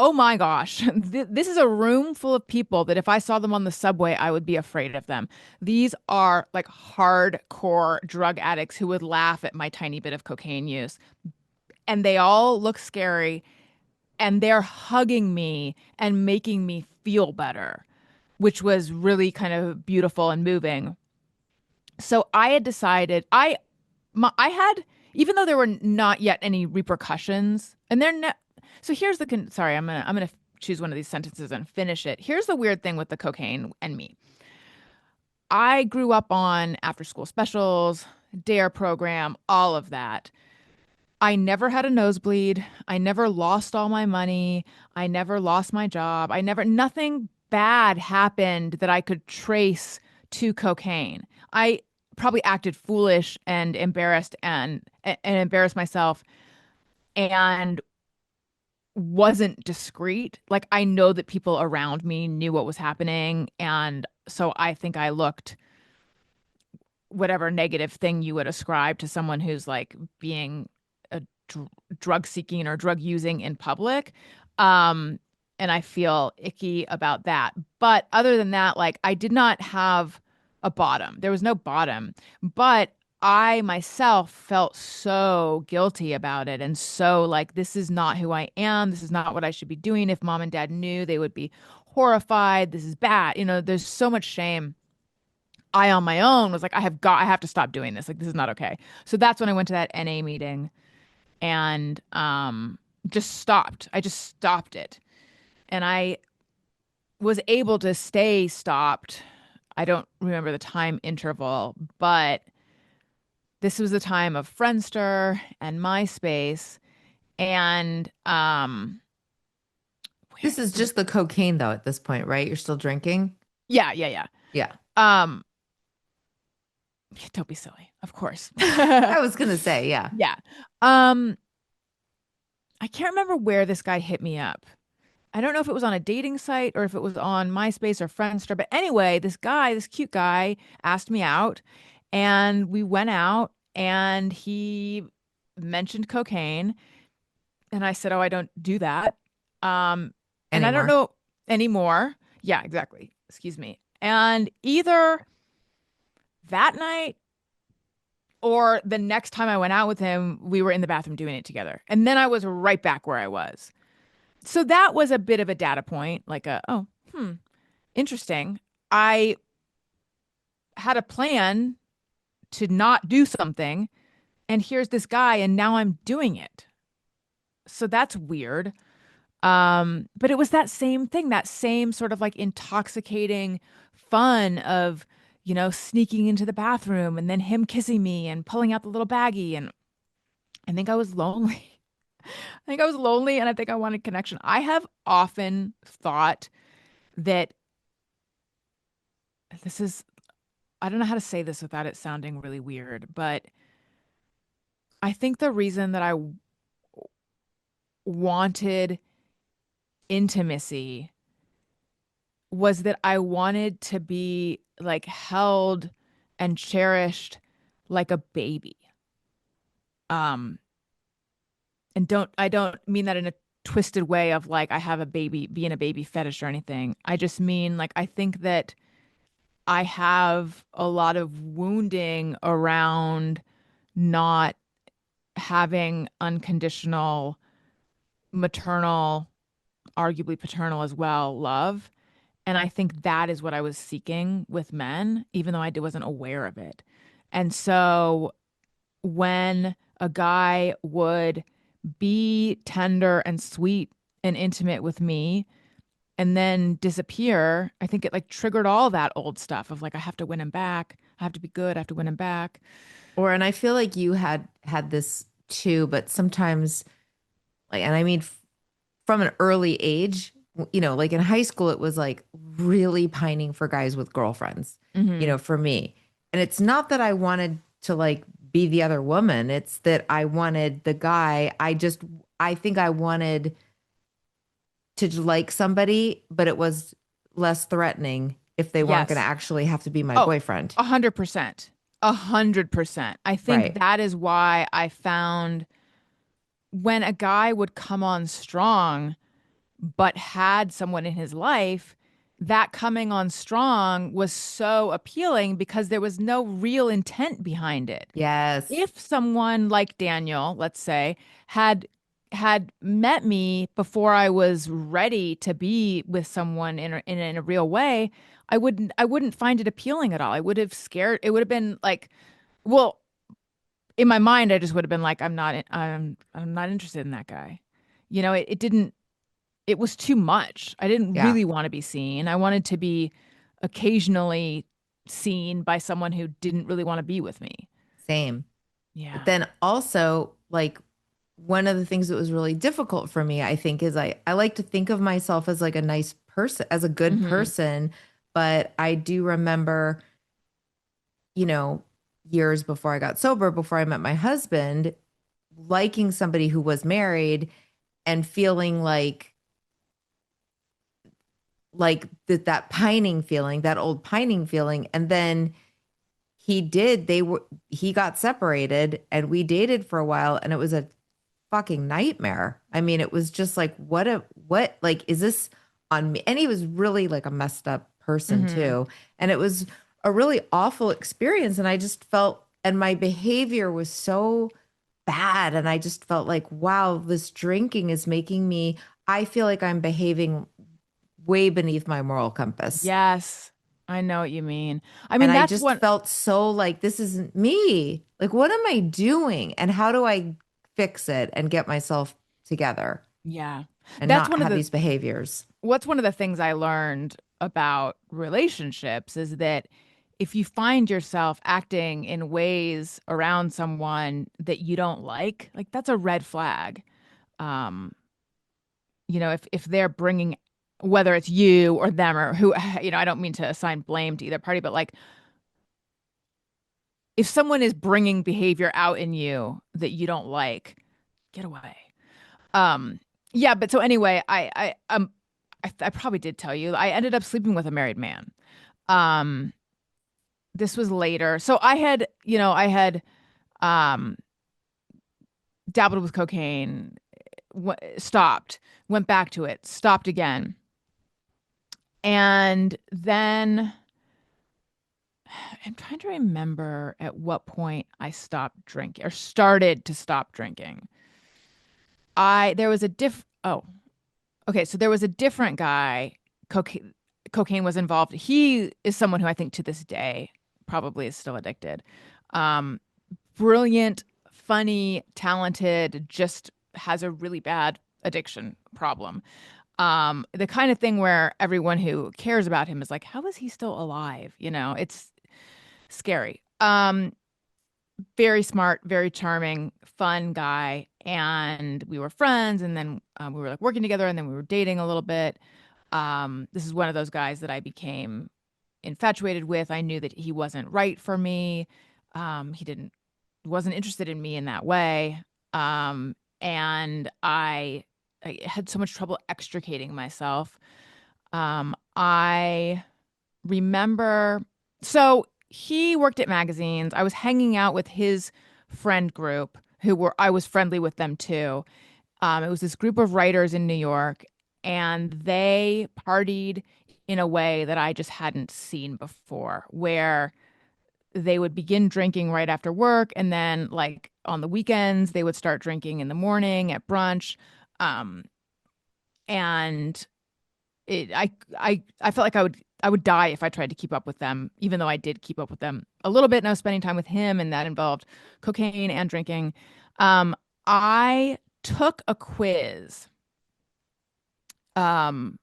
Oh my gosh, this is a room full of people that if I saw them on the subway, I would be afraid of them. These are like hardcore drug addicts who would laugh at my tiny bit of cocaine use. And they all look scary and they're hugging me and making me feel better, which was really kind of beautiful and moving. So I had decided I had, even though there were not yet any repercussions, and they're not. So here's sorry, I'm gonna choose one of these sentences and finish it. Here's the weird thing with the cocaine and me. I grew up on after school specials, dare program, all of that. I never had a nosebleed. I never lost all my money. I never lost my job. Nothing bad happened that I could trace to cocaine. I probably acted foolish and embarrassed and embarrassed myself and wasn't discreet. Like I know that people around me knew what was happening, and so I think I looked whatever negative thing you would ascribe to someone who's like being a drug seeking or drug using in public. Um, and I feel icky about that. But other than that, like I did not have a bottom. There was no bottom, but I myself felt so guilty about it. And so like, this is not who I am. This is not what I should be doing. If mom and dad knew, they would be horrified. This is bad. There's so much shame. I on my own was like, I have to stop doing this. Like, this is not okay. So that's when I went to that NA meeting and just stopped. I just stopped it. And I was able to stay stopped. I don't remember the time interval, but this was the time of Friendster and MySpace. And where This is just the cocaine though at this point, right? You're still drinking? yeah, yeah, yeah. Yeah. Um, don't be silly, of course. I was gonna say, yeah. Yeah. Um, I can't remember where this guy hit me up. I don't know if it was on a dating site or if it was on MySpace or Friendster, but anyway, this guy, this cute guy, asked me out and we went out and he mentioned cocaine and I said, "Oh, I don't do that." And I don't Anymore. know anymore. Yeah, exactly. Excuse me. And either that night or the next time I went out with him, we were in the bathroom doing it together. And then I was right back where I was. So that was a bit of a data point, like interesting. I had a plan to not do something, and here's this guy, and now I'm doing it. So that's weird. But it was that same thing, that same sort of like intoxicating fun of, sneaking into the bathroom and then him kissing me and pulling out the little baggie. And I think I was lonely. I think I was lonely and I think I wanted connection. I have often thought that this is, I don't know how to say this without it sounding really weird, but I think the reason that I wanted intimacy was that I wanted to be like held and cherished like a baby. Um, and I don't mean that in a twisted way of like I have a baby, being a baby fetish or anything. I just mean like I think that I have a lot of wounding around not having unconditional maternal, arguably paternal as well, love. And I think that is what I was seeking with men, even though wasn't aware of it. And so when a guy would be tender and sweet and intimate with me and then disappear, I think it like triggered all that old stuff of like, I have to win him back. I have to be good. I have to win him back. And I feel like you had this too, but sometimes like, and I mean from an early age, like in high school, it was like really pining for guys with girlfriends, Hmm. for me. And it's not that I wanted to like be the other woman. It's that I wanted the guy. I think I wanted to like somebody, but it was less threatening if they weren't going to Yes. actually have to be my Oh, boyfriend. 100%. 100%. I think Right. that is why I found when a guy would come on strong, but had someone in his life, that coming on strong was so appealing because there was no real intent behind it. Yes. If someone like Daniel, let's say, had met me before I was ready to be with someone in a real way, I wouldn't find it appealing at all. I would have scared. It would have been like, well, in my mind, I just would have been like, I'm not interested in that guy. It didn't. It was too much. I didn't Yeah. really want to be seen. I wanted to be occasionally seen by someone who didn't really want to be with me. Same. But Yeah. then also like one of the things that was really difficult for me, I think, is I like to think of myself as like a nice person, as a good Hmm. person. But I do remember, you know, years before I got sober, before I met my husband, liking somebody who was married and feeling that pining feeling, that old pining feeling. And then he got separated and we dated for a while and it was a fucking nightmare. I mean, it was just like, like, is this on me? And he was really like a messed up person Hmm. too. And it was a really awful experience. And I just felt, and my behavior was so bad. And I just felt like, wow, this drinking is making me, I feel like I'm behaving way beneath my moral compass. Yes, I know what you mean. I And mean, I that's just what, felt so like this isn't me. Like, what am I doing? And how do I fix it and get myself together yeah. and That's not one of have the these behaviors? what's one of the things I learned about relationships is that if you find yourself acting in ways around someone that you don't like that's a red flag. Um, if they're bringing, whether it's you or them or who, I don't mean to assign blame to either party, but like if someone is bringing behavior out in you that you don't like, get away. Um, yeah, but so anyway, I probably did tell you I ended up sleeping with a married man. Um, this was later. So I had um dabbled with cocaine, stopped, went back to it, stopped again. And then I'm trying to remember at what point I stopped drinking or started to stop drinking. There was a oh, okay, so there was a different guy, cocaine was involved. He is someone who I think to this day probably is still addicted. Um, Brilliant, funny, talented, just has a really bad addiction problem. The kind of thing where everyone who cares about him is like, how is he still alive? It's scary. Very smart, very charming, fun guy. And we were friends, and then we were like working together, and then we were dating a little bit. This is one of those guys that I became infatuated with. I knew that he wasn't right for me. He didn't wasn't interested in me in that way. And I had so much trouble extricating myself. I remember, so he worked at magazines. I was hanging out with his friend group I was friendly with them too. It was this group of writers in New York, and they partied in a way that I just hadn't seen before, where they would begin drinking right after work, and then like on the weekends they would start drinking in the morning at brunch. Um, and I felt like I would die if I tried to keep up with them, even though I did keep up with them a little bit, and I was spending time with him, and that involved cocaine and drinking. Um, I took a quiz. Um,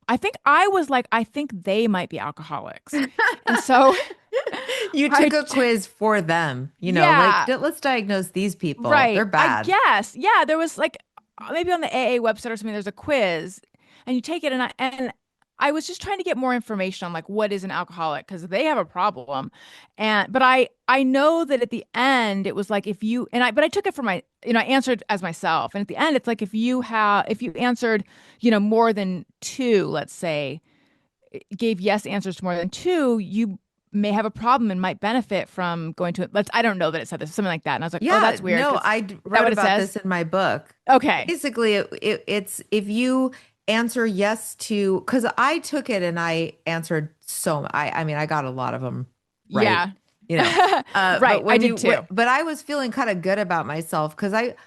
I think I was like, I think they might be alcoholics. And so You I, took a quiz for them, like yeah, let's diagnose these people. right. They're I bad. guess. Yeah, there was like maybe on the AA website or something, there's a quiz and you take it, and I was just trying to get more information on like what is an alcoholic because they have a problem. But I know that at the end it was like if you and I but I took it for I answered as myself. And at the end it's like if you answered, more than two, let's say, gave yes answers to more than two, you may have a problem and might benefit from going to it. I don't know that it said this, something like that. And I was like, oh, Yeah, that's weird no, because is that wrote what it about says? this in my book. Okay. Basically, it's if you answer yes to, because I took it and I answered I mean, I got a lot of them right, Yeah. you know. Right. I did too. But I was feeling kind of good about myself because like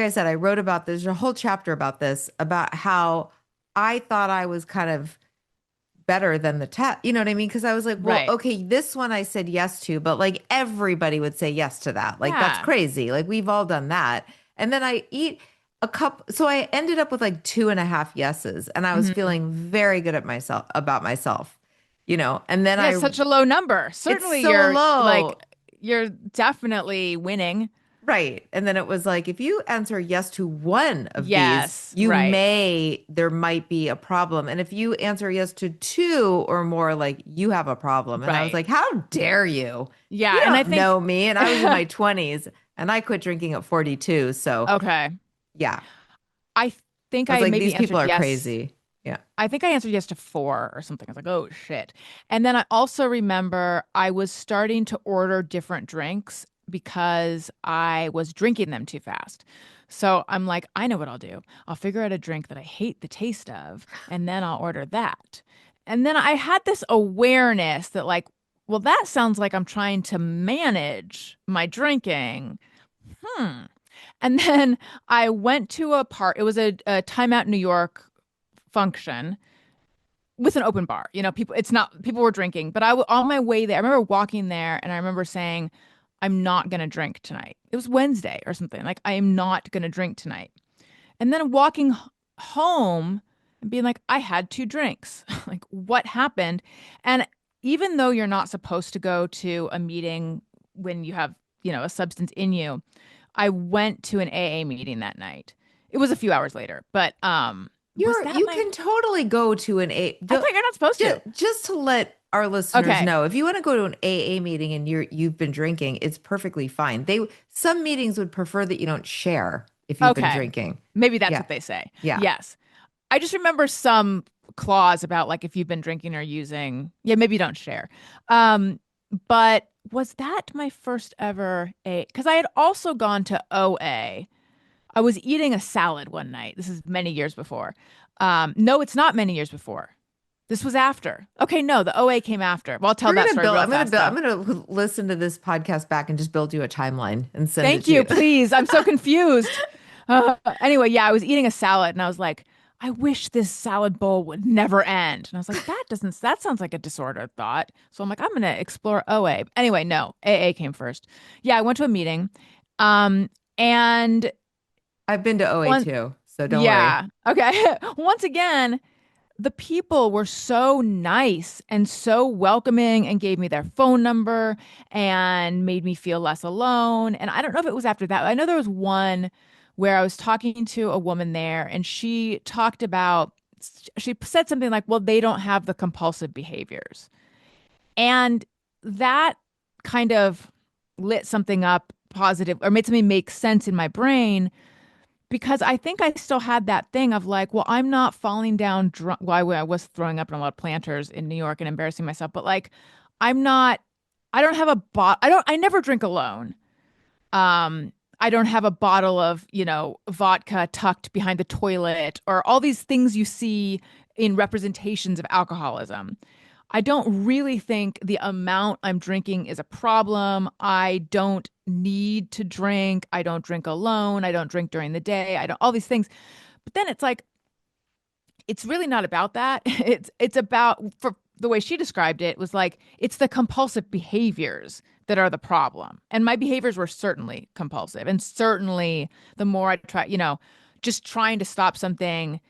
I said, I wrote about this, there's a whole chapter about this, about how I thought I was kind of better than the test. You know what I mean? Because I was like, well, Right. okay, this one I said yes to, but like everybody would say yes to that. Like that's Yeah. crazy. Like we've all done that. And then I eat a cup. So I ended up with like 2.5 yeses, and I was Hmm. feeling very good about myself, And Yeah, such a low number. it's Certainly so you're low. like you're definitely winning. Right. And then it was like, if you answer yes to one of these, Yes, right, there might be a problem. And if you answer yes to two or more, like you have a problem. And I was right. like, how dare you? You Yeah, and I don't think know me. And I was in my 20s and I quit drinking at 42. So okay. yeah, I think I was I like, maybe these people answered are yes. crazy. Yeah. I think I answered yes to four or something. I was like, oh shit. And then I also remember I was starting to order different drinks because I was drinking them too fast. So I'm like, I know what I'll do. I'll figure out a drink that I hate the taste of, and then I'll order that. And then I had this awareness that, like, well, that sounds like I'm trying to manage my drinking. Hmm. And then I went to a part, it was a Time Out New York function with an open bar. You know, people, it's not, people were drinking, but on my way there, I remember walking there and I remember saying, I'm not going to drink tonight. It was Wednesday or something. Like, I am not going to drink tonight. And then walking home and being like, I had two drinks. Like, what happened? And even though you're not supposed to go to a meeting when you have, a substance in you, I went to an AA meeting that night. It was a few hours later, but was that You my can totally go to an I thought you're not supposed to. just to let our listeners Okay. know, if you want to go to an AA meeting and you've been drinking, it's perfectly fine. Some meetings would prefer that you don't share if you've been Okay. drinking. Maybe that's Yeah. what they say. Yeah. Yes. I just remember some clause about like if you've been drinking or using, yeah, maybe don't share. Um, but was that my first ever A? Because I had also gone to OA. I was eating a salad one night. This is many years before. No, it's not many years before. This was after. Okay, no, the OA came after. Well, I'll tell We're that gonna story real fast I'm though. gonna listen to this podcast back and just build you a timeline and send it Thank to you. you, please. I'm so confused. Anyway, yeah, I was eating a salad and I was like, I wish this salad bowl would never end. And I was like, that sounds like a disordered thought. So I'm like, I'm going to explore OA. Anyway, no, AA came first. Yeah, I went to a meeting. Um, and I've been to OA one, too, so don't worry. yeah, okay. Once again, the people were so nice and so welcoming and gave me their phone number and made me feel less alone. And I don't know if it was after that. I know there was one where I was talking to a woman there and she said something like, well, they don't have the compulsive behaviors. And that kind of lit something up positive or made something make sense in my brain because I think I still had that thing of like, well, I'm not falling down drunk. Well, I was throwing up in a lot of planters in New York and embarrassing myself, but like, I'm not, I don't have a I never drink alone. I don't have a bottle of, vodka tucked behind the toilet or all these things you see in representations of alcoholism. I don't really think the amount I'm drinking is a problem. I don't need to drink. I don't drink alone. I don't drink during the day. I don't, all these things. But then it's like, it's really not about that. It's about, for the way she described it was like it's the compulsive behaviors that are the problem. And my behaviors were certainly compulsive. And certainly the more I try, just trying to stop something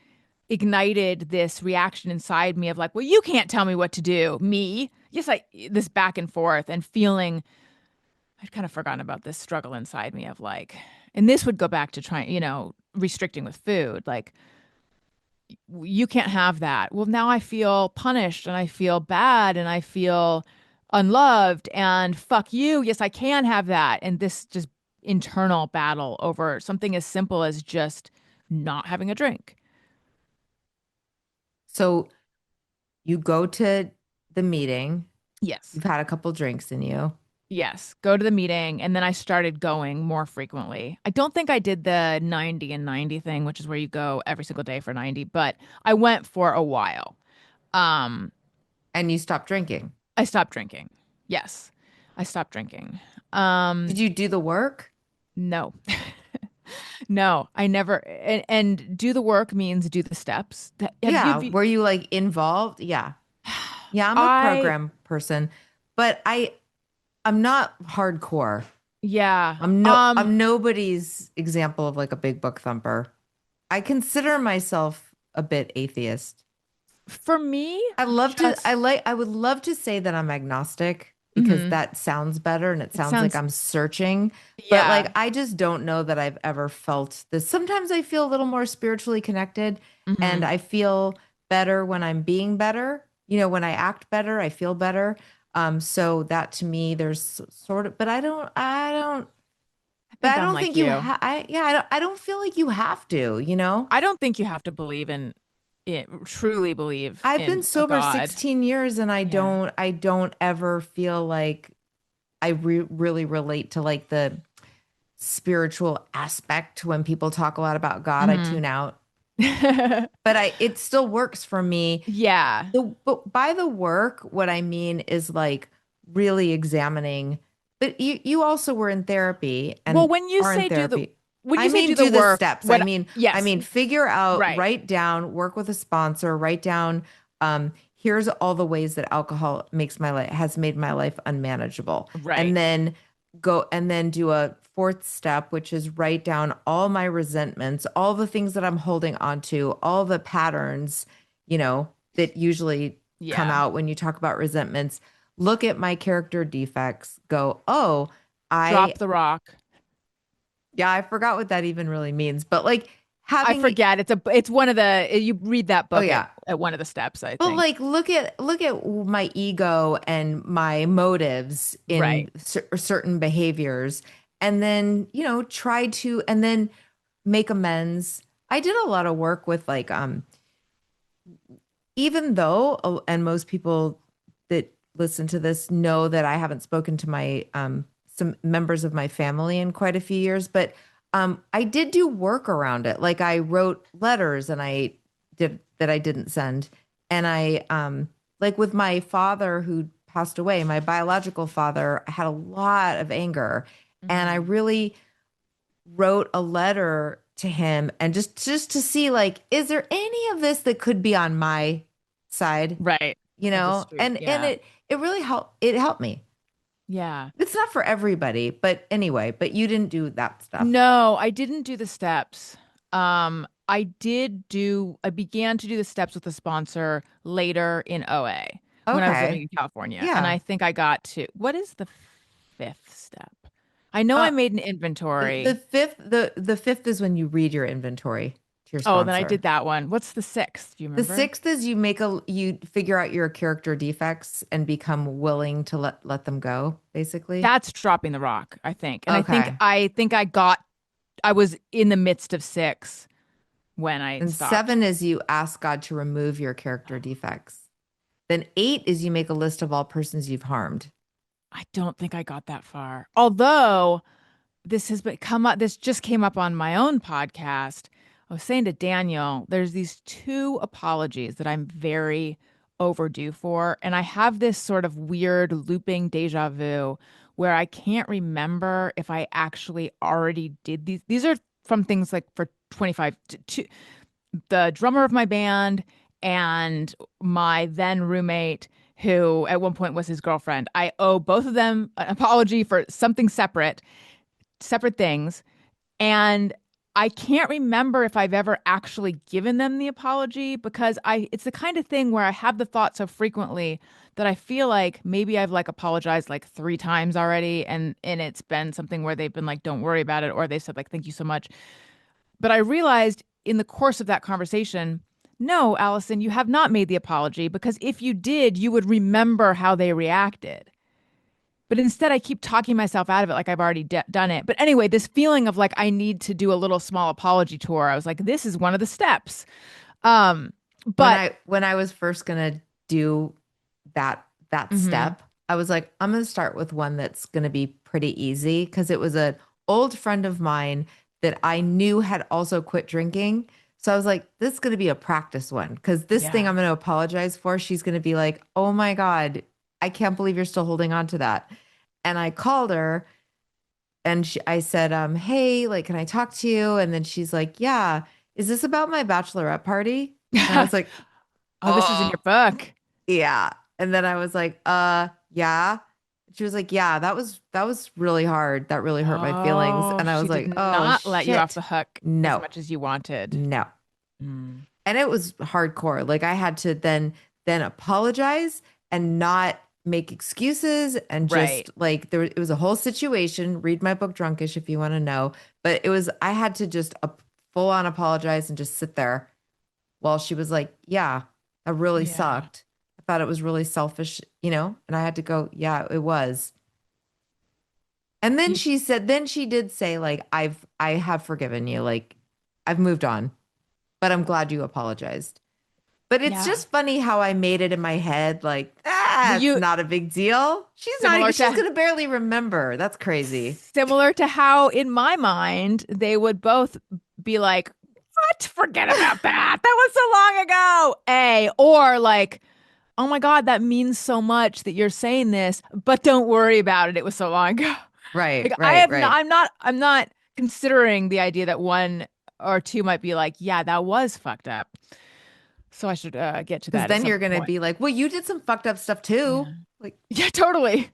ignited this reaction inside me of like, well, you can't tell me what to do, me. Yes, this back and forth and feeling I'd kind of forgotten about this struggle inside me of like, and this would go back to trying, restricting with food. Like, you can't have that. Well, now I feel punished and I feel bad and I feel unloved and fuck you. Yes, I can have that. And this just internal battle over something as simple as just not having a drink. So you go to the meeting, Yes. you've had a couple drinks in you. Yes. Go to the meeting. And then I started going more frequently. I don't think I did the 90 and 90 thing, which is where you go every single day for 90, but I went for a while. Um, And you stopped drinking. I stopped drinking. Yes. I stopped drinking. Did Um, you do the work? no. No, I never and do the work means do the steps. Yeah. Were you like involved? Yeah. Yeah, I'm a I program person, but I'm not hardcore. yeah. I'm nobody's example of like a big book thumper. I consider myself a bit atheist. For me, I just would love to say that I'm agnostic, because Hmm. that sounds better and it It sounds like sounds, I'm searching. But yeah. like, I just don't know that I've ever felt this. Sometimes I feel a little more spiritually connected and Hmm. I feel better when I'm being better. When I act better, I feel better. So that to me, there's sort of, I but think I I'm don't like think you you. have, I don't feel like you have to. I don't think you have to believe in it, truly believe I've been in a sober God. 16 years and I Yeah. don't, I don't ever feel like I really relate to like the spiritual aspect when people talk a lot about God. I Hmm. tune out, but it still works for me. Yeah. But by the work, what I mean is like really examining. But you also were in therapy Well, and are in therapy. when I you say mean, do the do the work, steps. I what, mean, I yes, mean, figure out, right, write down, work with a sponsor, write down. Here's all the ways that alcohol has made my life unmanageable, right. and then do a fourth step, which is write down all my resentments, all the things that I'm holding on to, all the patterns, that usually come Yeah. out when you talk about resentments. Look at my character defects, go, oh, I, Drop the rock. yeah, I forgot what that even really means, but like I having, forget. It's one of the, you read that oh book yeah, at one of the steps, I but think. like look at my ego and my motives Right. in certain behaviors, and then, try to, and then make amends. I did a lot of work with like, even though, and most people that listen to this know that I haven't spoken to my some members of my family in quite a few years, but I did do work around it. Like I wrote letters and I didn't send, and I like with my father who passed away, my biological father, I had a lot of anger, and I Hmm. really wrote a letter to him and just to see, like, is there any of this that could be on my side, Right. Of the street. and Yeah. it really helped me. Yeah. It's not for everybody, but anyway, but you didn't do that stuff. No, I didn't do the steps. I began to do the steps with a sponsor later in OA when I was living Okay. in California. And Yeah. I think I got to, what is the fifth step? I know I uh made an the inventory. fifth is when you read your inventory to your Oh, then I sponsor. did that one. What's the sixth? Do you The remember? sixth is you figure out your character defects and become willing to let them go, basically. That's dropping the rock, I think. And Okay. I was in the midst of six when I And stopped. seven is you ask God to remove your character defects. Then eight is you make a list of all persons you've harmed. I don't think I got that far. Although this just came up on my own podcast. I was saying to Daniel, there's these two apologies that I'm very overdue for. And I have this sort of weird looping deja vu where I can't remember if I actually already did these. These are from things like for 25 to the drummer of my band and my then roommate, who at one point was his girlfriend. I owe both of them an apology for something separate things. And I can't remember if I've ever actually given them the apology because it's the kind of thing where I have the thought so frequently that I feel like maybe I've like apologized like three times already, and it's been something where they've been like, don't worry about it, or they said like, thank you so much. But I realized in the course of that conversation, no, Allison, you have not made the apology because if you did, you would remember how they reacted. But instead, I keep talking myself out of it like I've already done it. But anyway, this feeling of like I need to do a little small apology tour, I was like, this is one of the steps. Um, When but I was first gonna do that mhm, step, I was like, I'm gonna start with one that's gonna be pretty easy because it was an old friend of mine that I knew had also quit drinking. So I was like, this is gonna be a practice one because this thing yeah. I'm gonna apologize for, she's gonna be like, oh my God, I can't believe you're still holding on to that. And I called her and I said, hey, like, can I talk to you? And then she's like, yeah, is this about my bachelorette party? And I was like, Oh, this is in oh, your book. yeah. And then I was like, yeah. She was like, yeah, that was really hard. That really hurt my feelings. Oh, And I she was did like, oh not let you off shit. the hook as No, much as you wanted. no. Mm. And it was hardcore. Like I had to then apologize and not make excuses and Right. just like there it was a whole situation. Read my book Drunkish if you want to know. But it was I had to just full on apologize and just sit there while she was like, "Yeah, that really Yeah. sucked. I thought it was really selfish, you know?" And I had to go, "Yeah, it was." And then You, she said, then she did say, like, I have forgiven you. Like, I've moved on, but I'm glad you apologized. But it's yeah. just funny how I made it in my head, like, Well, it's you not a big deal. similar She's to gonna barely remember. That's crazy. similar to how in my mind they would both be like, "What? Forget about that. That was so long ago." Or like, "Oh my God, that means so much that you're saying this, but don't worry about it. It was so long ago." Right, Like I right, have not, right. I'm not considering the idea that one or two might be like, "Yeah, that was fucked up." So I should get to Because that at then some you're gonna point. be like, well, you did some fucked up stuff too. Yeah. Like, Yeah, totally.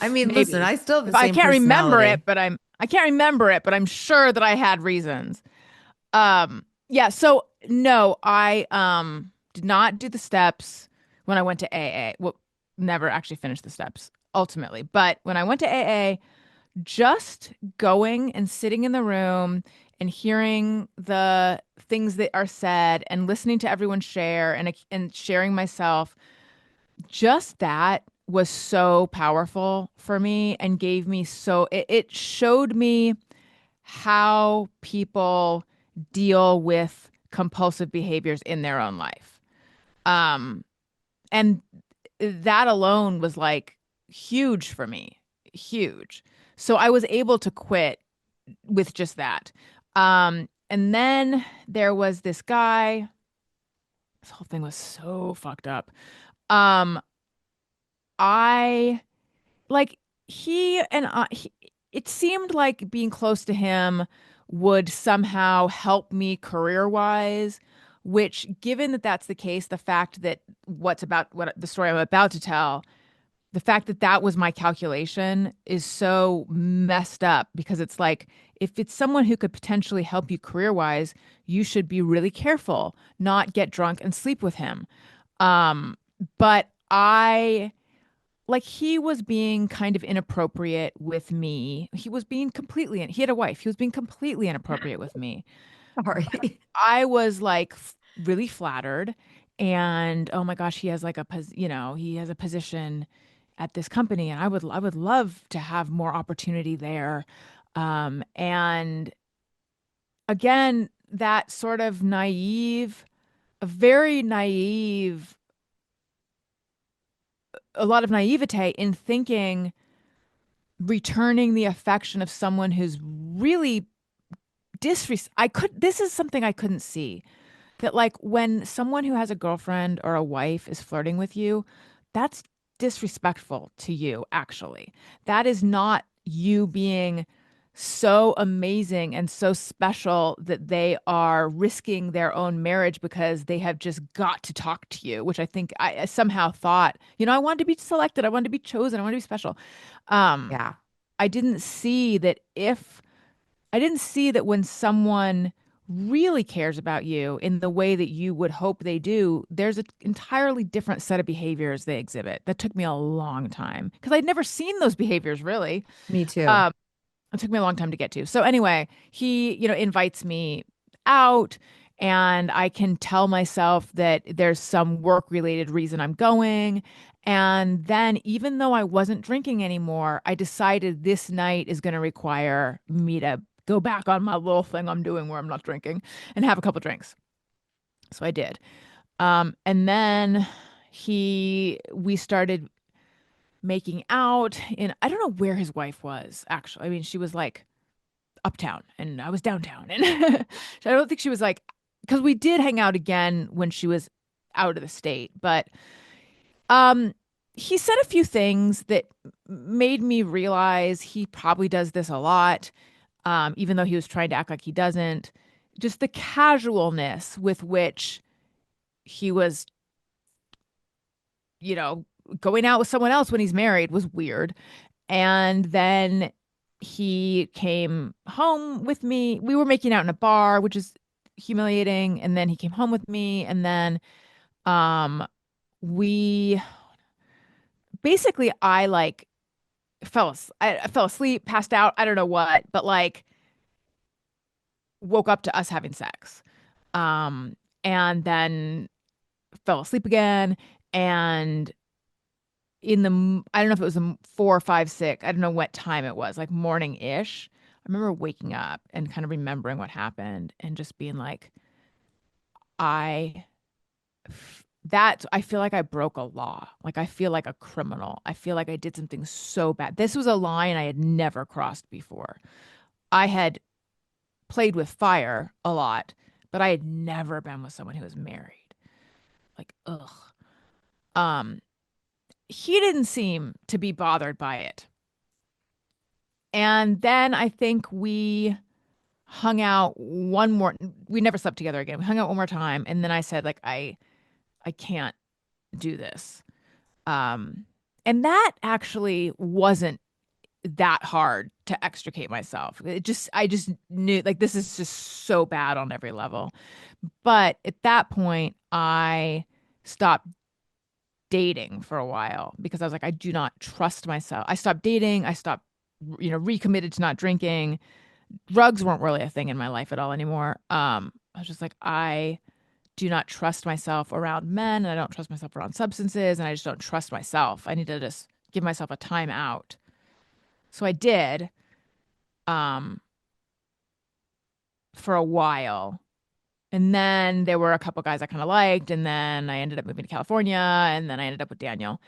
I mean, listen, Maybe. I still have the If I same can't remember it, personality. but I can't remember it, but I'm sure that I had reasons. Yeah, so no, I did not do the steps when I went to AA. Well, never actually finished the steps ultimately. But when I went to AA, just going and sitting in the room and hearing the things that are said and listening to everyone share and sharing myself, just that was so powerful for me and gave me it showed me how people deal with compulsive behaviors in their own life. Um, and that alone was like huge for me, huge. So I was able to quit with just that. And then there was this guy. This whole thing was so fucked up. Um, I like it seemed like being close to him would somehow help me career wise, which given that that's the case, the fact that what the story I'm about to tell, the fact that that was my calculation is so messed up because it's like if it's someone who could potentially help you career wise, you should be really careful, not get drunk and sleep with him. But I like he was being kind of inappropriate with me. He was being he had a wife. He was being completely inappropriate with me. Sorry. I was like really flattered and oh my gosh, he has like he has a position at this company and I would love to have more opportunity there. And again, that sort of a very naive, a lot of naivete in thinking returning the affection of someone who's really this is something I couldn't see that like when someone who has a girlfriend or a wife is flirting with you, that's disrespectful to you actually. That is not you being so amazing and so special that they are risking their own marriage because they have just got to talk to you, which I think I somehow thought, I wanted to be selected, I wanted to be chosen, I wanted to be special. Um, Yeah. I didn't see that if I didn't see that when someone really cares about you in the way that you would hope they do, there's an entirely different set of behaviors they exhibit. That took me a long time because I'd never seen those behaviors really. Me too. Um, it took me a long time to get to. So anyway, he, invites me out and I can tell myself that there's some work related reason I'm going. And then even though I wasn't drinking anymore, I decided this night is going to require me to go back on my little thing I'm doing where I'm not drinking and have a couple drinks. So I did. And then we started making out in, I don't know where his wife was actually. I mean, she was like uptown and I was downtown. And I don't think she was like, because we did hang out again when she was out of the state. But um, he said a few things that made me realize he probably does this a lot, even though he was trying to act like he doesn't. Just the casualness with which he was, you know, going out with someone else when he's married was weird. And then he came home with me. We were making out in a bar, which is humiliating. And then he came home with me. And then um we basically I like I fell asleep, passed out, I don't know what, but like woke up to us having sex. Um, and then fell asleep again. And I don't know if it was a 4 or 5, 6, I don't know what time it was, like morning-ish. I remember waking up and kind of remembering what happened and just being like, I I feel like I broke a law. Like I feel like a criminal. I feel like I did something so bad. This was a line I had never crossed before. I had played with fire a lot, but I had never been with someone who was married. Like, ugh. Um, he didn't seem to be bothered by it. And then I think hung out one more we never slept together again. We hung out one more time and then I said like I can't do this. Um and that actually wasn't that hard to extricate myself. I just knew like this is just so bad on every level. But at that point I stopped dating for a while because I was like, I do not trust myself. I stopped dating. I stopped, recommitted to not drinking. Drugs weren't really a thing in my life at all anymore. I was just like, I do not trust myself around men and I don't trust myself around substances and I just don't trust myself. I need to just give myself a time out. So I did, um, for a while. And then there were a couple guys I kind of liked. And then I ended up moving to California. And then I ended up with Daniel.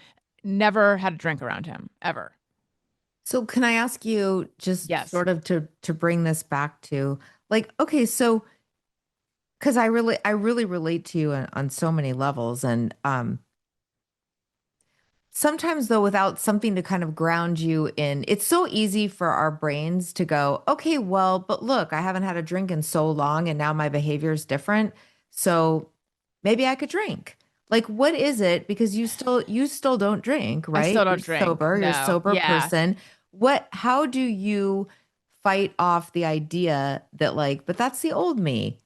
Never had a drink around him ever. So can I ask you just Yes. sort of to bring this back to like, okay, so because I really relate to you on so many levels. And sometimes, though, without something to kind of ground you in, it's so easy for our brains to go, okay, well, but look, I haven't had a drink in so long and now my behavior is different. So maybe I could drink. Like, what is it? Because you still don't drink, I still right? don't drink. You're a No. sober Yeah. person. How do you fight off the idea that like, but that's the old me.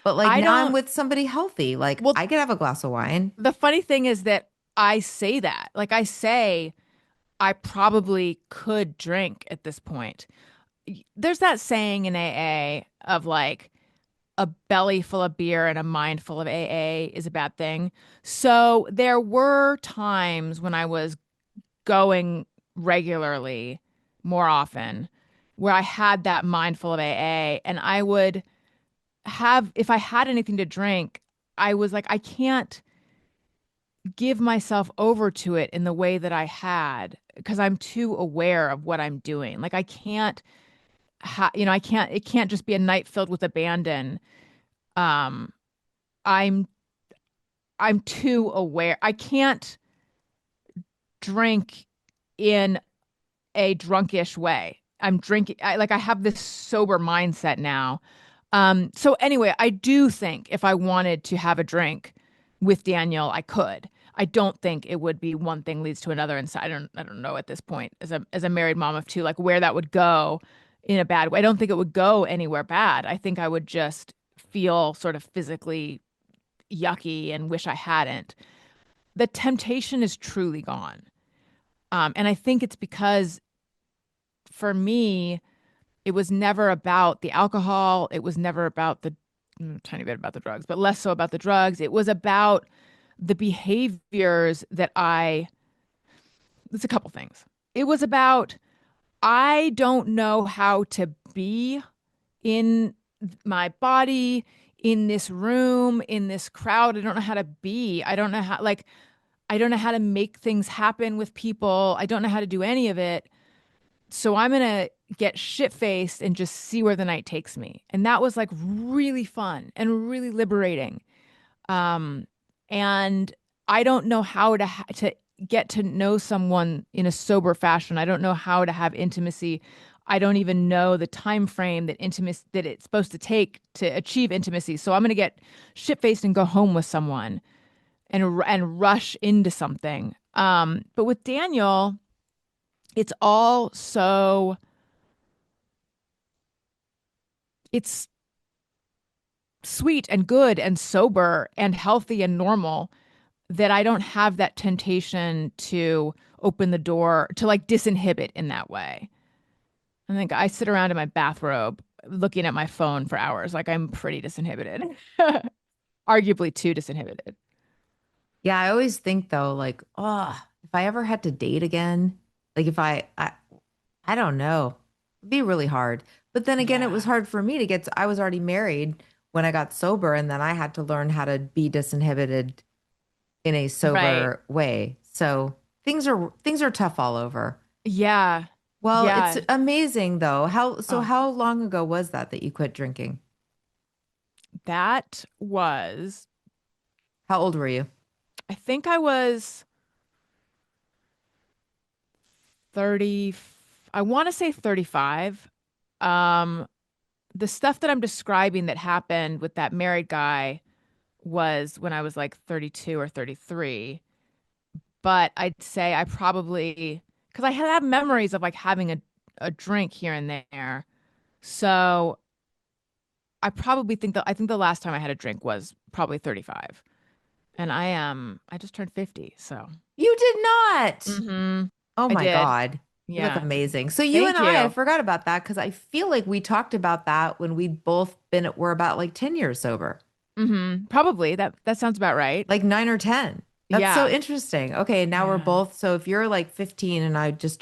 But like I now I'm don't. with somebody healthy. Like Well, I could have a glass of wine. the funny thing is that I say that. Like, I say I probably could drink at this point. There's that saying in AA of like, a belly full of beer and a mind full of AA is a bad thing. So there were times when I was going regularly more often where I had that mind full of AA and I would have, if I had anything to drink, I was like, I can't give myself over to it in the way that I had because I'm too aware of what I'm doing. Like I can't, I can't, it can't just be a night filled with abandon. Um, I'm, I'm too aware. I can't drink in a drunkish way. I'm drinking, I have this sober mindset now. So anyway, I do think if I wanted to have a drink with Daniel, I could. I don't think it would be one thing leads to another. And so I don't know at this point as a married mom of two, like where that would go in a bad way. I don't think it would go anywhere bad. I think I would just feel sort of physically yucky and wish I hadn't. The temptation is truly gone. And I think it's because for me, it was never about the alcohol. It was never about the tiny bit about the drugs, but less so about the drugs. It was about the behaviors it's a couple things. It was about, I don't know how to be in my body, in this room, in this crowd. I don't know how to be. I don't know how to make things happen with people. I don't know how to do any of it. So I'm going to get shit faced and just see where the night takes me. And that was like really fun and really liberating. Um, and I don't know how to get to know someone in a sober fashion. I don't know how to have intimacy. I don't even know the time frame that it's supposed to take to achieve intimacy. So I'm going to get shit faced and go home with someone and rush into something. But with Daniel, it's all so it's sweet and good and sober and healthy and normal that I don't have that temptation to, open the door to like disinhibit in that way. I think I sit around in my bathrobe looking at my phone for hours. Like I'm pretty disinhibited, arguably too disinhibited. Yeah, I always think though, like, oh, if I ever had to date again, like if I don't know, it'd be really hard. But then again, it was Yeah. hard for me to I was already married when I got sober, and then I had to learn how to be disinhibited in a Right. sober way. So things are tough all over. Yeah. Well, it's Yeah. amazing though. Oh, How long ago was that you quit drinking? that was, How old were you? I think I was 30, I want to say 35. Um, the stuff that I'm describing that happened with that married guy was when I was like 32 or 33. But I'd say I probably, because I have memories of like having a drink here and there. So I think the last time I had a drink was probably 35. And I just turned 50. So, You did not. hmm Oh I my did. God. You look Yeah. amazing. So you and Thank I you. forgot about that because I feel like we talked about that when we'd both we're about like 10 years sober, Probably that sounds about right. like 9 or 10. That's so Yeah. interesting. Okay, now we're Yeah. both, so if you're like 15 and I just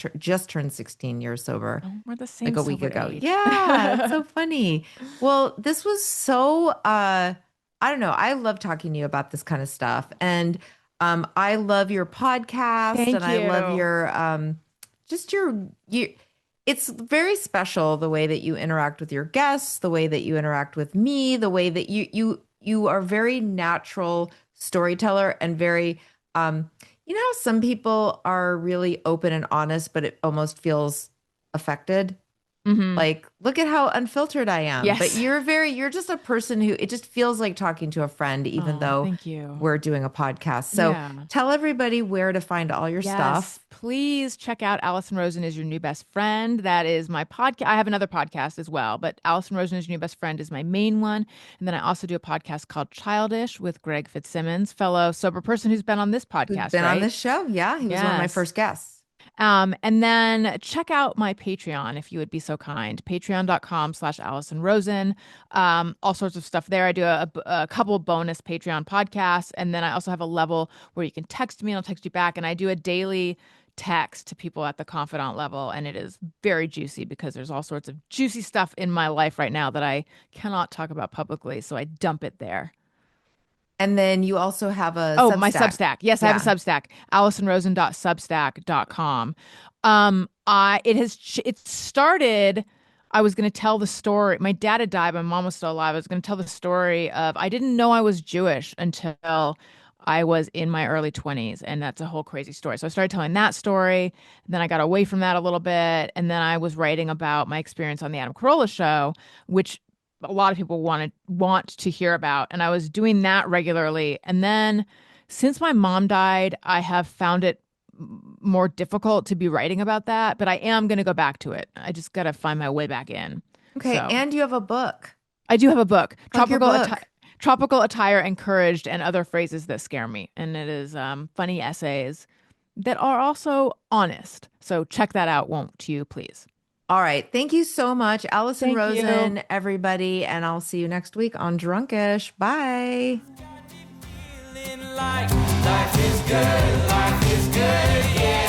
turned 16 years sober, Oh, we're the like same a week sober ago. age. Yeah, it's so funny. Well, this was so I don't know. I love talking to you about this kind of stuff. And I love your podcast and Thank I love you. your just you it's very special the way that you interact with your guests, the way that you interact with me, the way that you are very natural storyteller and very you know how some people are really open and honest, but it almost feels affected. hmm Like, look at how unfiltered I am. But Yes. you're just a person who it just feels like talking to a friend, even Oh, though thank you. we're doing a podcast. So Yeah. tell everybody where to find all your Yes, stuff. please check out Alison Rosen is your new best friend. That is my podcast. I have another podcast as well, but Alison Rosen is your new best friend is my main one. And then I also do a podcast called Childish with Greg Fitzsimmons, fellow sober person who's been on this Who's podcast, been on right? this show? Yeah, he was one of my Yes. first guests. And then check out my Patreon if you would be so kind. Patreon.com/Alison Rosen. All sorts of stuff there. I do a couple bonus Patreon podcasts. And then I also have a level where you can text me and I'll text you back. And I do a daily text to people at the confidant level. And it is very juicy because there's all sorts of juicy stuff in my life right now that I cannot talk about publicly. So I dump it there. And then you also have a Oh, my Substack. Substack. Yes, I have a Yeah. Substack, AlisonRosen.substack.com. It started, I was going to tell the story. My dad had died, my mom was still alive. I was going to tell the story of I didn't know I was Jewish until I was in my early 20s, and that's a whole crazy story. So I started telling that story, then I got away from that a little bit, and then I was writing about my experience on the Adam Carolla show, which a lot of people want to hear about, and I was doing that regularly. And then since my mom died, I have found it more difficult to be writing about that, but I am going to go back to it. I just got to find my way back in. Okay. So And you have a book. I do have a book, Plug your book. Tropical Attire Encouraged and Other Phrases That Scare Me. And it is funny essays that are also honest. So check that out, won't you, please? All right. Thank you so much, Alison Thank you. Rosen, everybody. And I'll see you next week on Drunkish. Bye. Feeling like life is good, yeah.